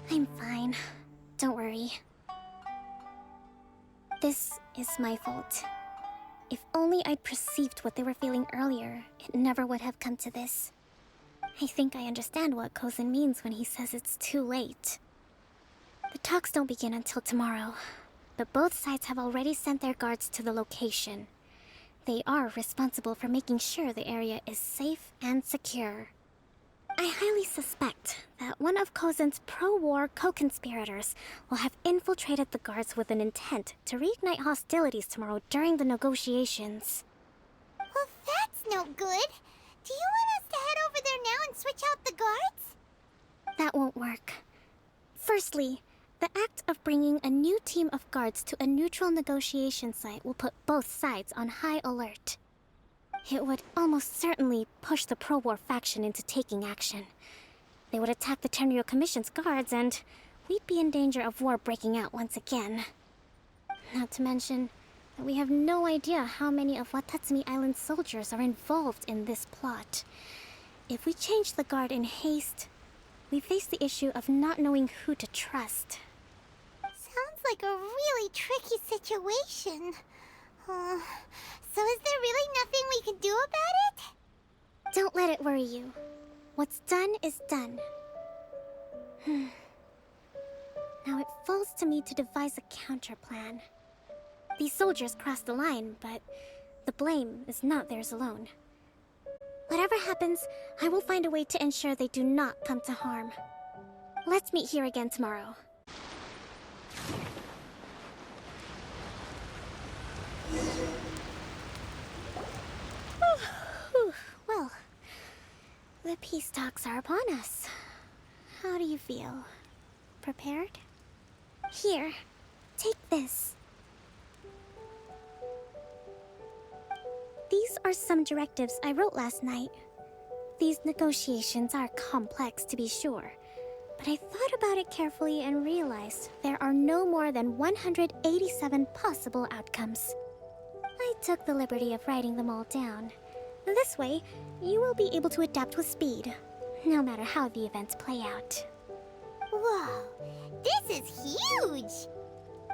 I'm fine. Don't worry. This is my fault. If only I'd perceived what they were feeling earlier, it never would have come to this. I think I understand what Kozin means when he says it's too late. The talks don't begin until tomorrow, but both sides have already sent their guards to the location. They are responsible for making sure the area is safe and secure. I highly suspect that one of Kozin's pro-war co-conspirators will have infiltrated the guards with an intent to reignite hostilities tomorrow during the negotiations. Well, that's no good. Do you want us to head over there now and switch out the guards? That won't work. Firstly, the act of bringing a new team of guards to a neutral negotiation site will put both sides on high alert. It would almost certainly push the pro-war faction into taking action. They would attack the Tenryou Commission's guards, and we'd be in danger of war breaking out once again. Not to mention that we have no idea how many of Watatsumi Island's soldiers are involved in this plot. If we change the guard in haste, we face the issue of not knowing who to trust. Sounds like a really tricky situation. So is there really nothing we can do about it? Don't let it worry you. What's done is done. Now it falls to me to devise a counter plan. These soldiers crossed the line, but the blame is not theirs alone. Whatever happens, I will find a way to ensure they do not come to harm. Let's meet here again tomorrow. Well, the peace talks are upon us. How do you feel? Prepared? Here, take this. These are some directives I wrote last night. These negotiations are complex, to be sure, but I thought about it carefully and realized there are no more than 187 possible outcomes. I took the liberty of writing them all down. This way, you will be able to adapt with speed, no matter how the events play out. Whoa, this is huge!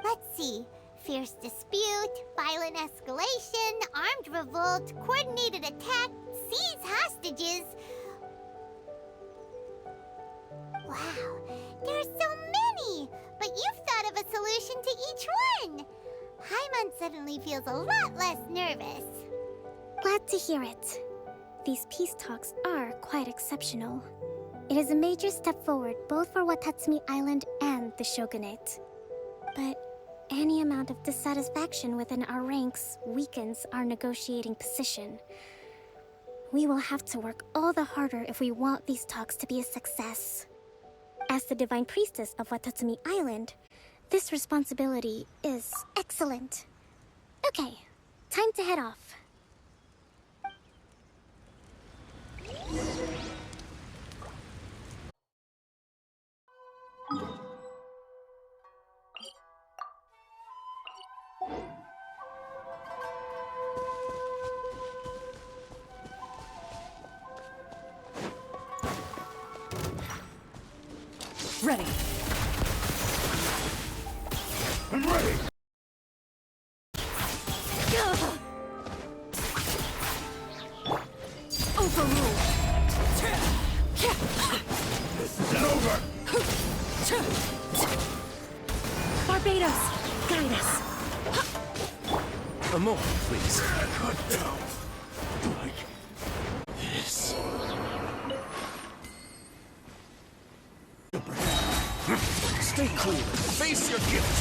Let's see. Fierce dispute, violent escalation, armed revolt, coordinated attack, seize hostages. Wow, there are so many! But you've thought of a solution to each one! Paimon suddenly feels a lot less nervous. Glad to hear it. These peace talks are quite exceptional. It is a major step forward both for Watatsumi Island and the Shogunate. But any amount of dissatisfaction within our ranks weakens our negotiating position. We will have to work all the harder if we want these talks to be a success. As the Divine Priestess of Watatsumi Island, this responsibility is excellent. Okay, time to head off. Ready. I'm ready! Overruled. This isn't over! Barbados, guide us. A moment, please. Cut down. Like this. Stay clear. Face your gift.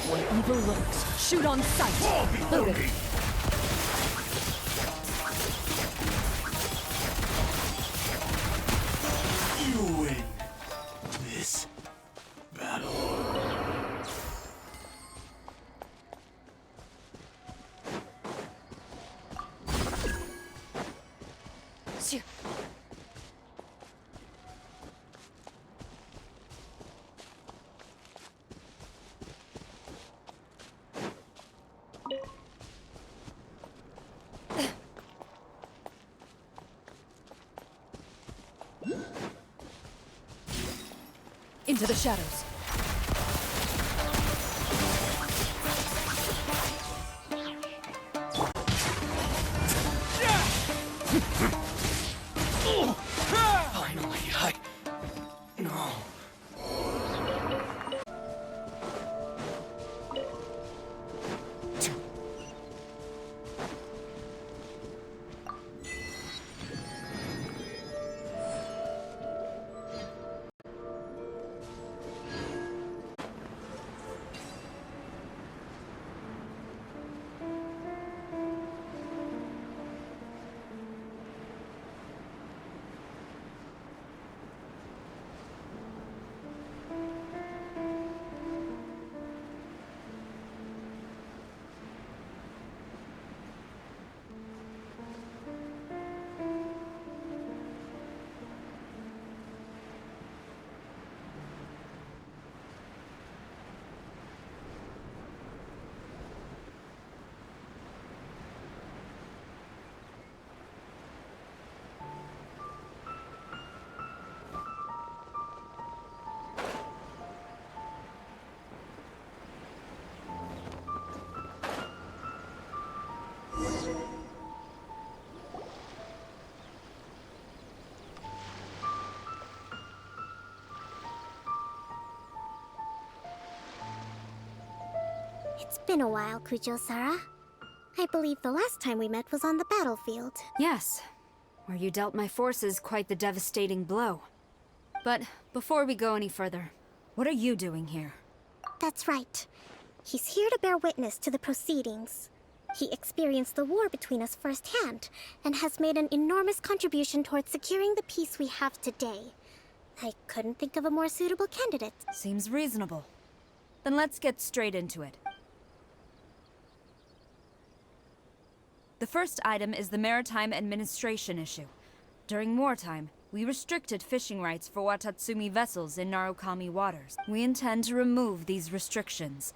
When evil lurks, shoot on sight. Loaded. You win this battle. Into the shadows. Finally, No. It's been a while, Koujou Sara. I believe the last time we met was on the battlefield. Yes, where you dealt my forces quite the devastating blow. But before we go any further, what are you doing here? That's right. He's here to bear witness to the proceedings. He experienced the war between us firsthand, and has made an enormous contribution towards securing the peace we have today. I couldn't think of a more suitable candidate. Seems reasonable. Then let's get straight into it. The first item is the Maritime Administration issue. During wartime, we restricted fishing rights for Watatsumi vessels in Narukami waters. We intend to remove these restrictions.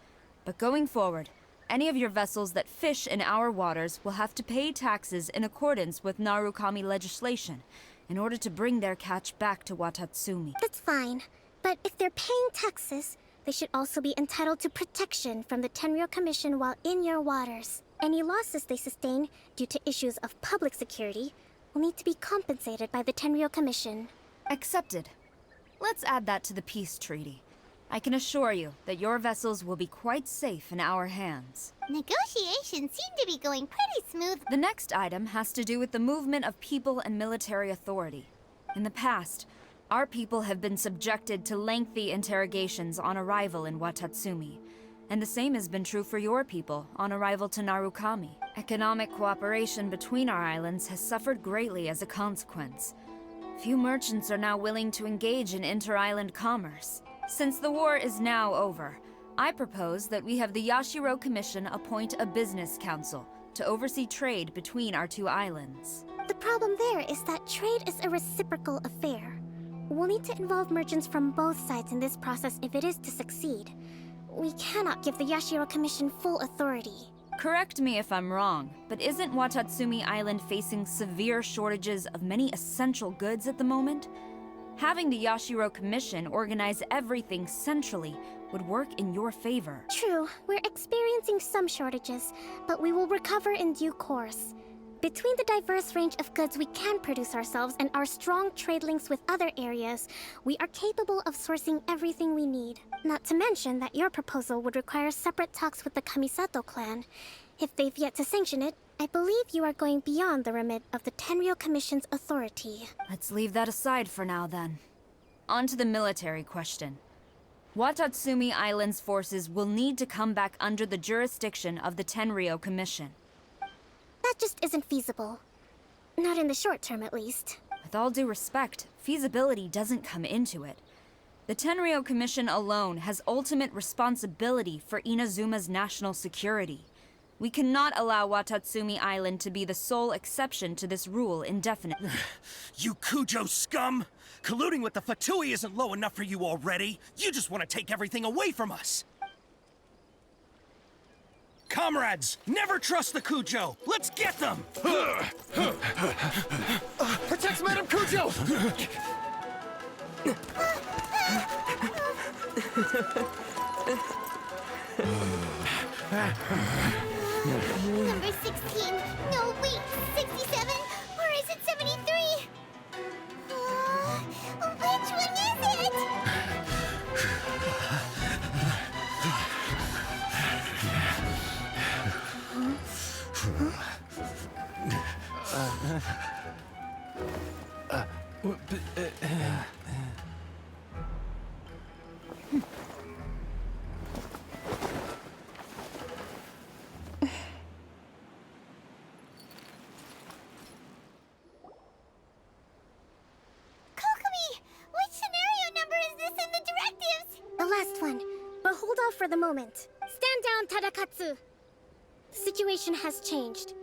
But going forward, any of your vessels that fish in our waters will have to pay taxes in accordance with Narukami legislation in order to bring their catch back to Watatsumi. That's fine. But if they're paying taxes, they should also be entitled to protection from the Tenryou Commission while in your waters. Any losses they sustain due to issues of public security will need to be compensated by the Tenryou Commission. Accepted. Let's add that to the peace treaty. I can assure you that your vessels will be quite safe in our hands. Negotiations seem to be going pretty smooth. The next item has to do with the movement of people and military authority. In the past, our people have been subjected to lengthy interrogations on arrival in Watatsumi, and the same has been true for your people on arrival to Narukami. Economic cooperation between our islands has suffered greatly as a consequence. Few merchants are now willing to engage in inter-island commerce. Since the war is now over, I propose that we have the Yashiro Commission appoint a business council to oversee trade between our two islands. The problem there is that trade is a reciprocal affair. We'll need to involve merchants from both sides in this process if it is to succeed. We cannot give the Yashiro Commission full authority. Correct me if I'm wrong, but isn't Watatsumi Island facing severe shortages of many essential goods at the moment? Having the Yashiro Commission organize everything centrally would work in your favor. True, we're experiencing some shortages, but we will recover in due course. Between the diverse range of goods we can produce ourselves and our strong trade links with other areas, we are capable of sourcing everything we need. Not to mention that your proposal would require separate talks with the Kamisato clan. If they've yet to sanction it, I believe you are going beyond the remit of the Tenryou Commission's authority. Let's leave that aside for now, then. On to the military question. Watatsumi Island's forces will need to come back under the jurisdiction of the Tenryou Commission. That just isn't feasible. Not in the short term, at least. With all due respect, feasibility doesn't come into it. The Tenryou Commission alone has ultimate responsibility for Inazuma's national security. We cannot allow Watatsumi Island to be the sole exception to this rule indefinitely. You Koujou scum! Colluding with the Fatui isn't low enough for you already. You just want to take everything away from us. Comrades, never trust the Koujou. Let's get them! Protect Madame Koujou! Number 16. No, wait, 67? Or is it 73? Which one is it? The last one, but hold off for the moment. Stand down, Tadakatsu! The situation has changed.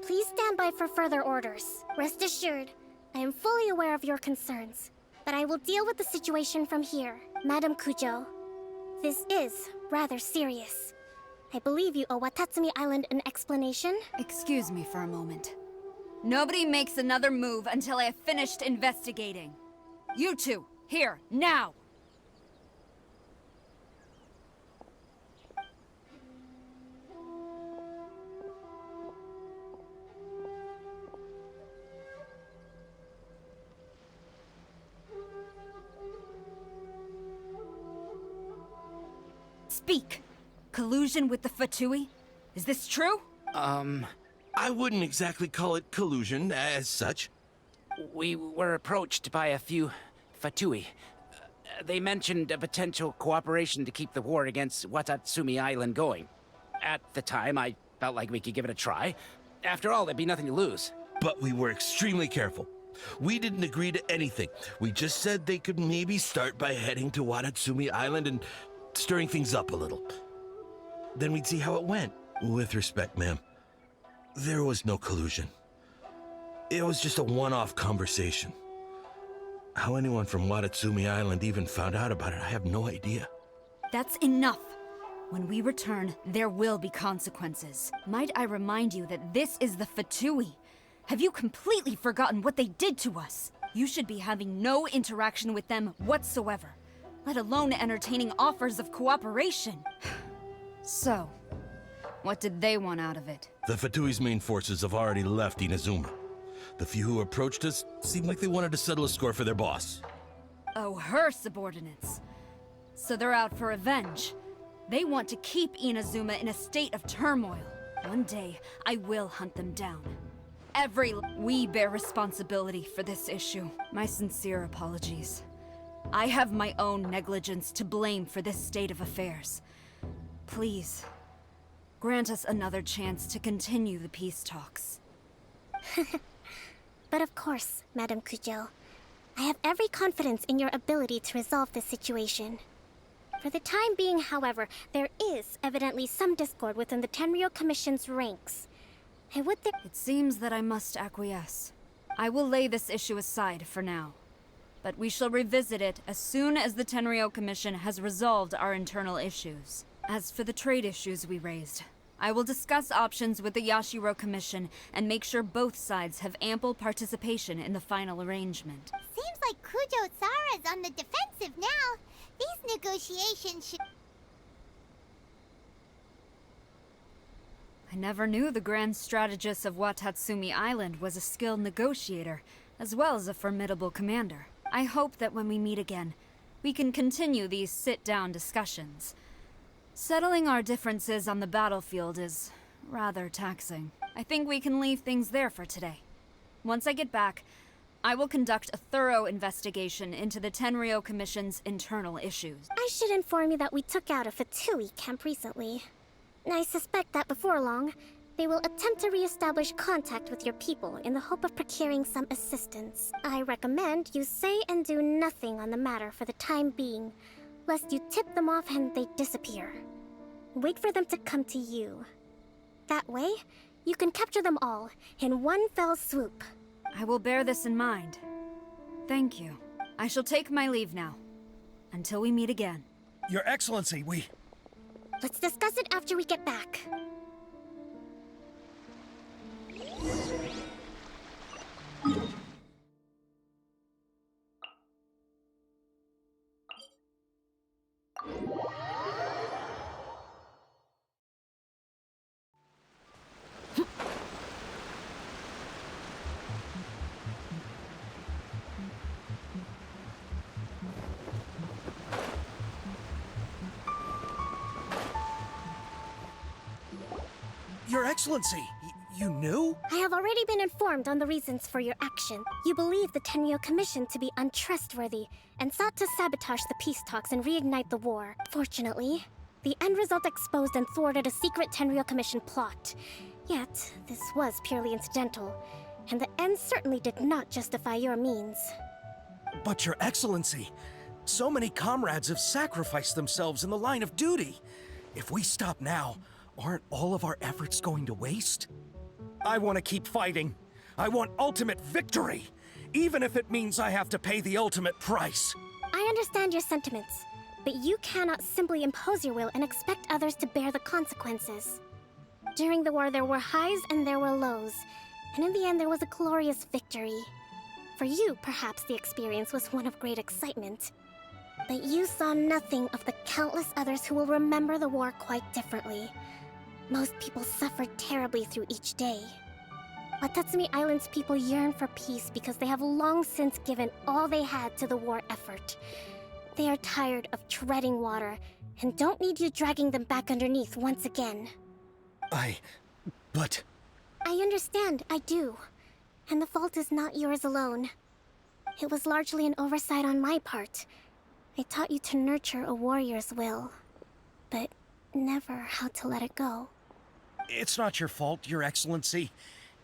Please stand by for further orders. Rest assured, I am fully aware of your concerns, but I will deal with the situation from here. Madame Koujou, this is rather serious. I believe you owe Watatsumi Island an explanation. Excuse me for a moment. Nobody makes another move until I have finished investigating. You two, here, now! Speak! Collusion with the Fatui? Is this true? I wouldn't exactly call it collusion as such. We were approached by a few Fatui. They mentioned a potential cooperation to keep the war against Watatsumi Island going. At the time, I felt like we could give it a try. After all, there'd be nothing to lose. But we were extremely careful. We didn't agree to anything. We just said they could maybe start by heading to Watatsumi Island and stirring things up a little. Then we'd see how it went. With respect, ma'am, there was no collusion. It was just a one-off conversation. How anyone from Watatsumi Island even found out about it, I have no idea. That's enough. When we return, there will be consequences. Might I remind you that this is the Fatui? Have you completely forgotten what they did to us? You should be having no interaction with them whatsoever, let alone entertaining offers of cooperation. So, what did they want out of it? The Fatui's main forces have already left Inazuma. The few who approached us seemed like they wanted to settle a score for their boss. Oh, her subordinates. So they're out for revenge. They want to keep Inazuma in a state of turmoil. One day, I will hunt them down. We bear responsibility for this issue. My sincere apologies. I have my own negligence to blame for this state of affairs. Please, grant us another chance to continue the peace talks. But of course, Madame Koujou. I have every confidence in your ability to resolve this situation. For the time being, however, there is evidently some discord within the Tenryou Commission's ranks. It seems that I must acquiesce. I will lay this issue aside for now. But we shall revisit it as soon as the Tenryou Commission has resolved our internal issues. As for the trade issues we raised, I will discuss options with the Yashiro Commission and make sure both sides have ample participation in the final arrangement. Seems like Koujou Sara is on the defensive now. These negotiations should... I never knew the Grand Strategist of Watatsumi Island was a skilled negotiator, as well as a formidable commander. I hope that when we meet again, we can continue these sit-down discussions. Settling our differences on the battlefield is rather taxing. I think we can leave things there for today. Once I get back, I will conduct a thorough investigation into the Tenryou Commission's internal issues. I should inform you that we took out a Fatui camp recently. I suspect that before long, they will attempt to re-establish contact with your people in the hope of procuring some assistance. I recommend you say and do nothing on the matter for the time being, lest you tip them off and they disappear. Wait for them to come to you. That way, you can capture them all in one fell swoop. I will bear this in mind. Thank you. I shall take my leave now. Until we meet again. Your Excellency, Let's discuss it after we get back. Your Excellency, you knew? I have already been informed on the reasons for your action. You believe the Tenryou Commission to be untrustworthy and sought to sabotage the peace talks and reignite the war. Fortunately, the end result exposed and thwarted a secret Tenryou Commission plot. Yet, this was purely incidental, and the end certainly did not justify your means. But Your Excellency, so many comrades have sacrificed themselves in the line of duty. If we stop now, aren't all of our efforts going to waste? I want to keep fighting. I want ultimate victory, even if it means I have to pay the ultimate price. I understand your sentiments, but you cannot simply impose your will and expect others to bear the consequences. During the war, there were highs and there were lows, and in the end, there was a glorious victory. For you, perhaps the experience was one of great excitement. But you saw nothing of the countless others who will remember the war quite differently. Most people suffered terribly through each day. Watatsumi Island's people yearn for peace because they have long since given all they had to the war effort. They are tired of treading water and don't need you dragging them back underneath once again. But... I understand, I do. And the fault is not yours alone. It was largely an oversight on my part. I taught you to nurture a warrior's will, but never how to let it go. It's not your fault, Your Excellency.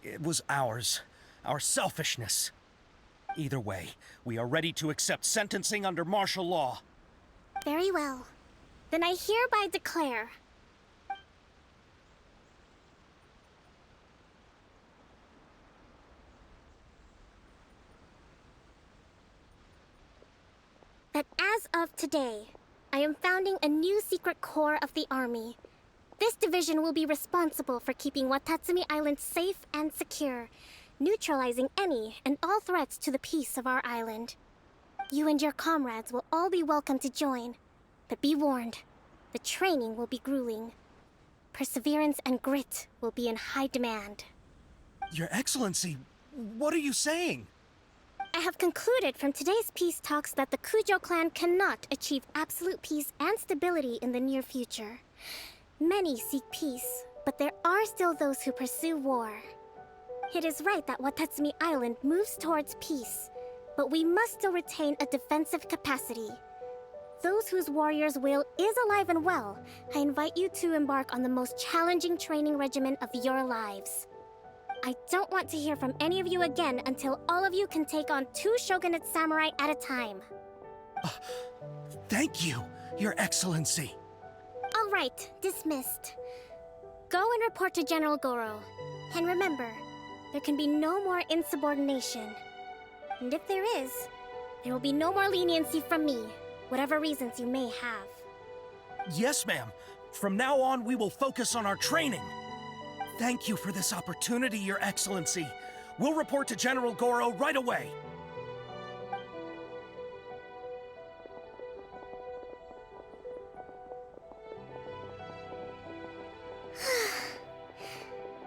It was ours. Our selfishness. Either way, we are ready to accept sentencing under martial law. Very well. Then I hereby declare... that as of today, I am founding a new secret corps of the army. This division will be responsible for keeping Watatsumi Island safe and secure, neutralizing any and all threats to the peace of our island. You and your comrades will all be welcome to join, but be warned, the training will be grueling. Perseverance and grit will be in high demand. Your Excellency, what are you saying? I have concluded from today's peace talks that the Koujou clan cannot achieve absolute peace and stability in the near future. Many seek peace, but there are still those who pursue war. It is right that Watatsumi Island moves towards peace, but we must still retain a defensive capacity. Those whose warrior's will is alive and well, I invite you to embark on the most challenging training regimen of your lives. I don't want to hear from any of you again until all of you can take on 2 shogunate samurai at a time. Thank you, Your Excellency. All right, dismissed. Go and report to General Goro. And remember, there can be no more insubordination. And if there is, there will be no more leniency from me, whatever reasons you may have. Yes, ma'am. From now on, we will focus on our training. Thank you for this opportunity, Your Excellency. We'll report to General Goro right away.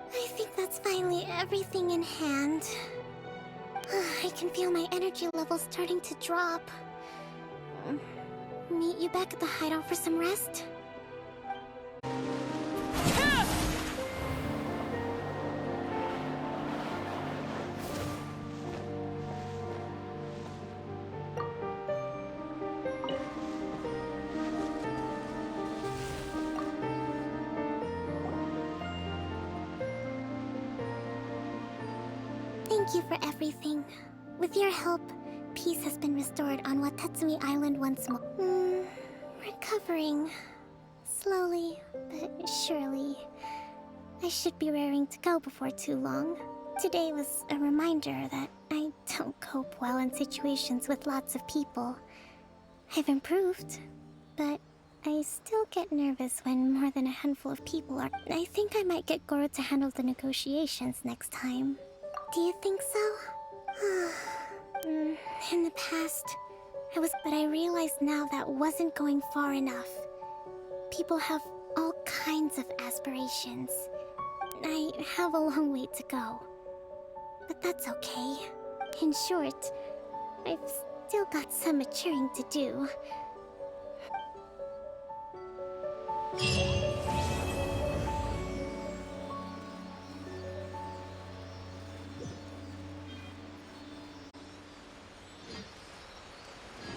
I think that's finally everything in hand. I can feel my energy levels starting to drop. Meet you back at the hideout for some rest? Thank you for everything. With your help, peace has been restored on Watatsumi Island once more. Recovering. Slowly, but surely. I should be raring to go before too long. Today was a reminder that I don't cope well in situations with lots of people. I've improved, but I still get nervous when more than a handful of people are... I think I might get Goro to handle the negotiations next time. Do you think so? In the past, but I realize now that wasn't going far enough. People have all kinds of aspirations. I have a long way to go. But that's okay. In short, I've still got some maturing to do.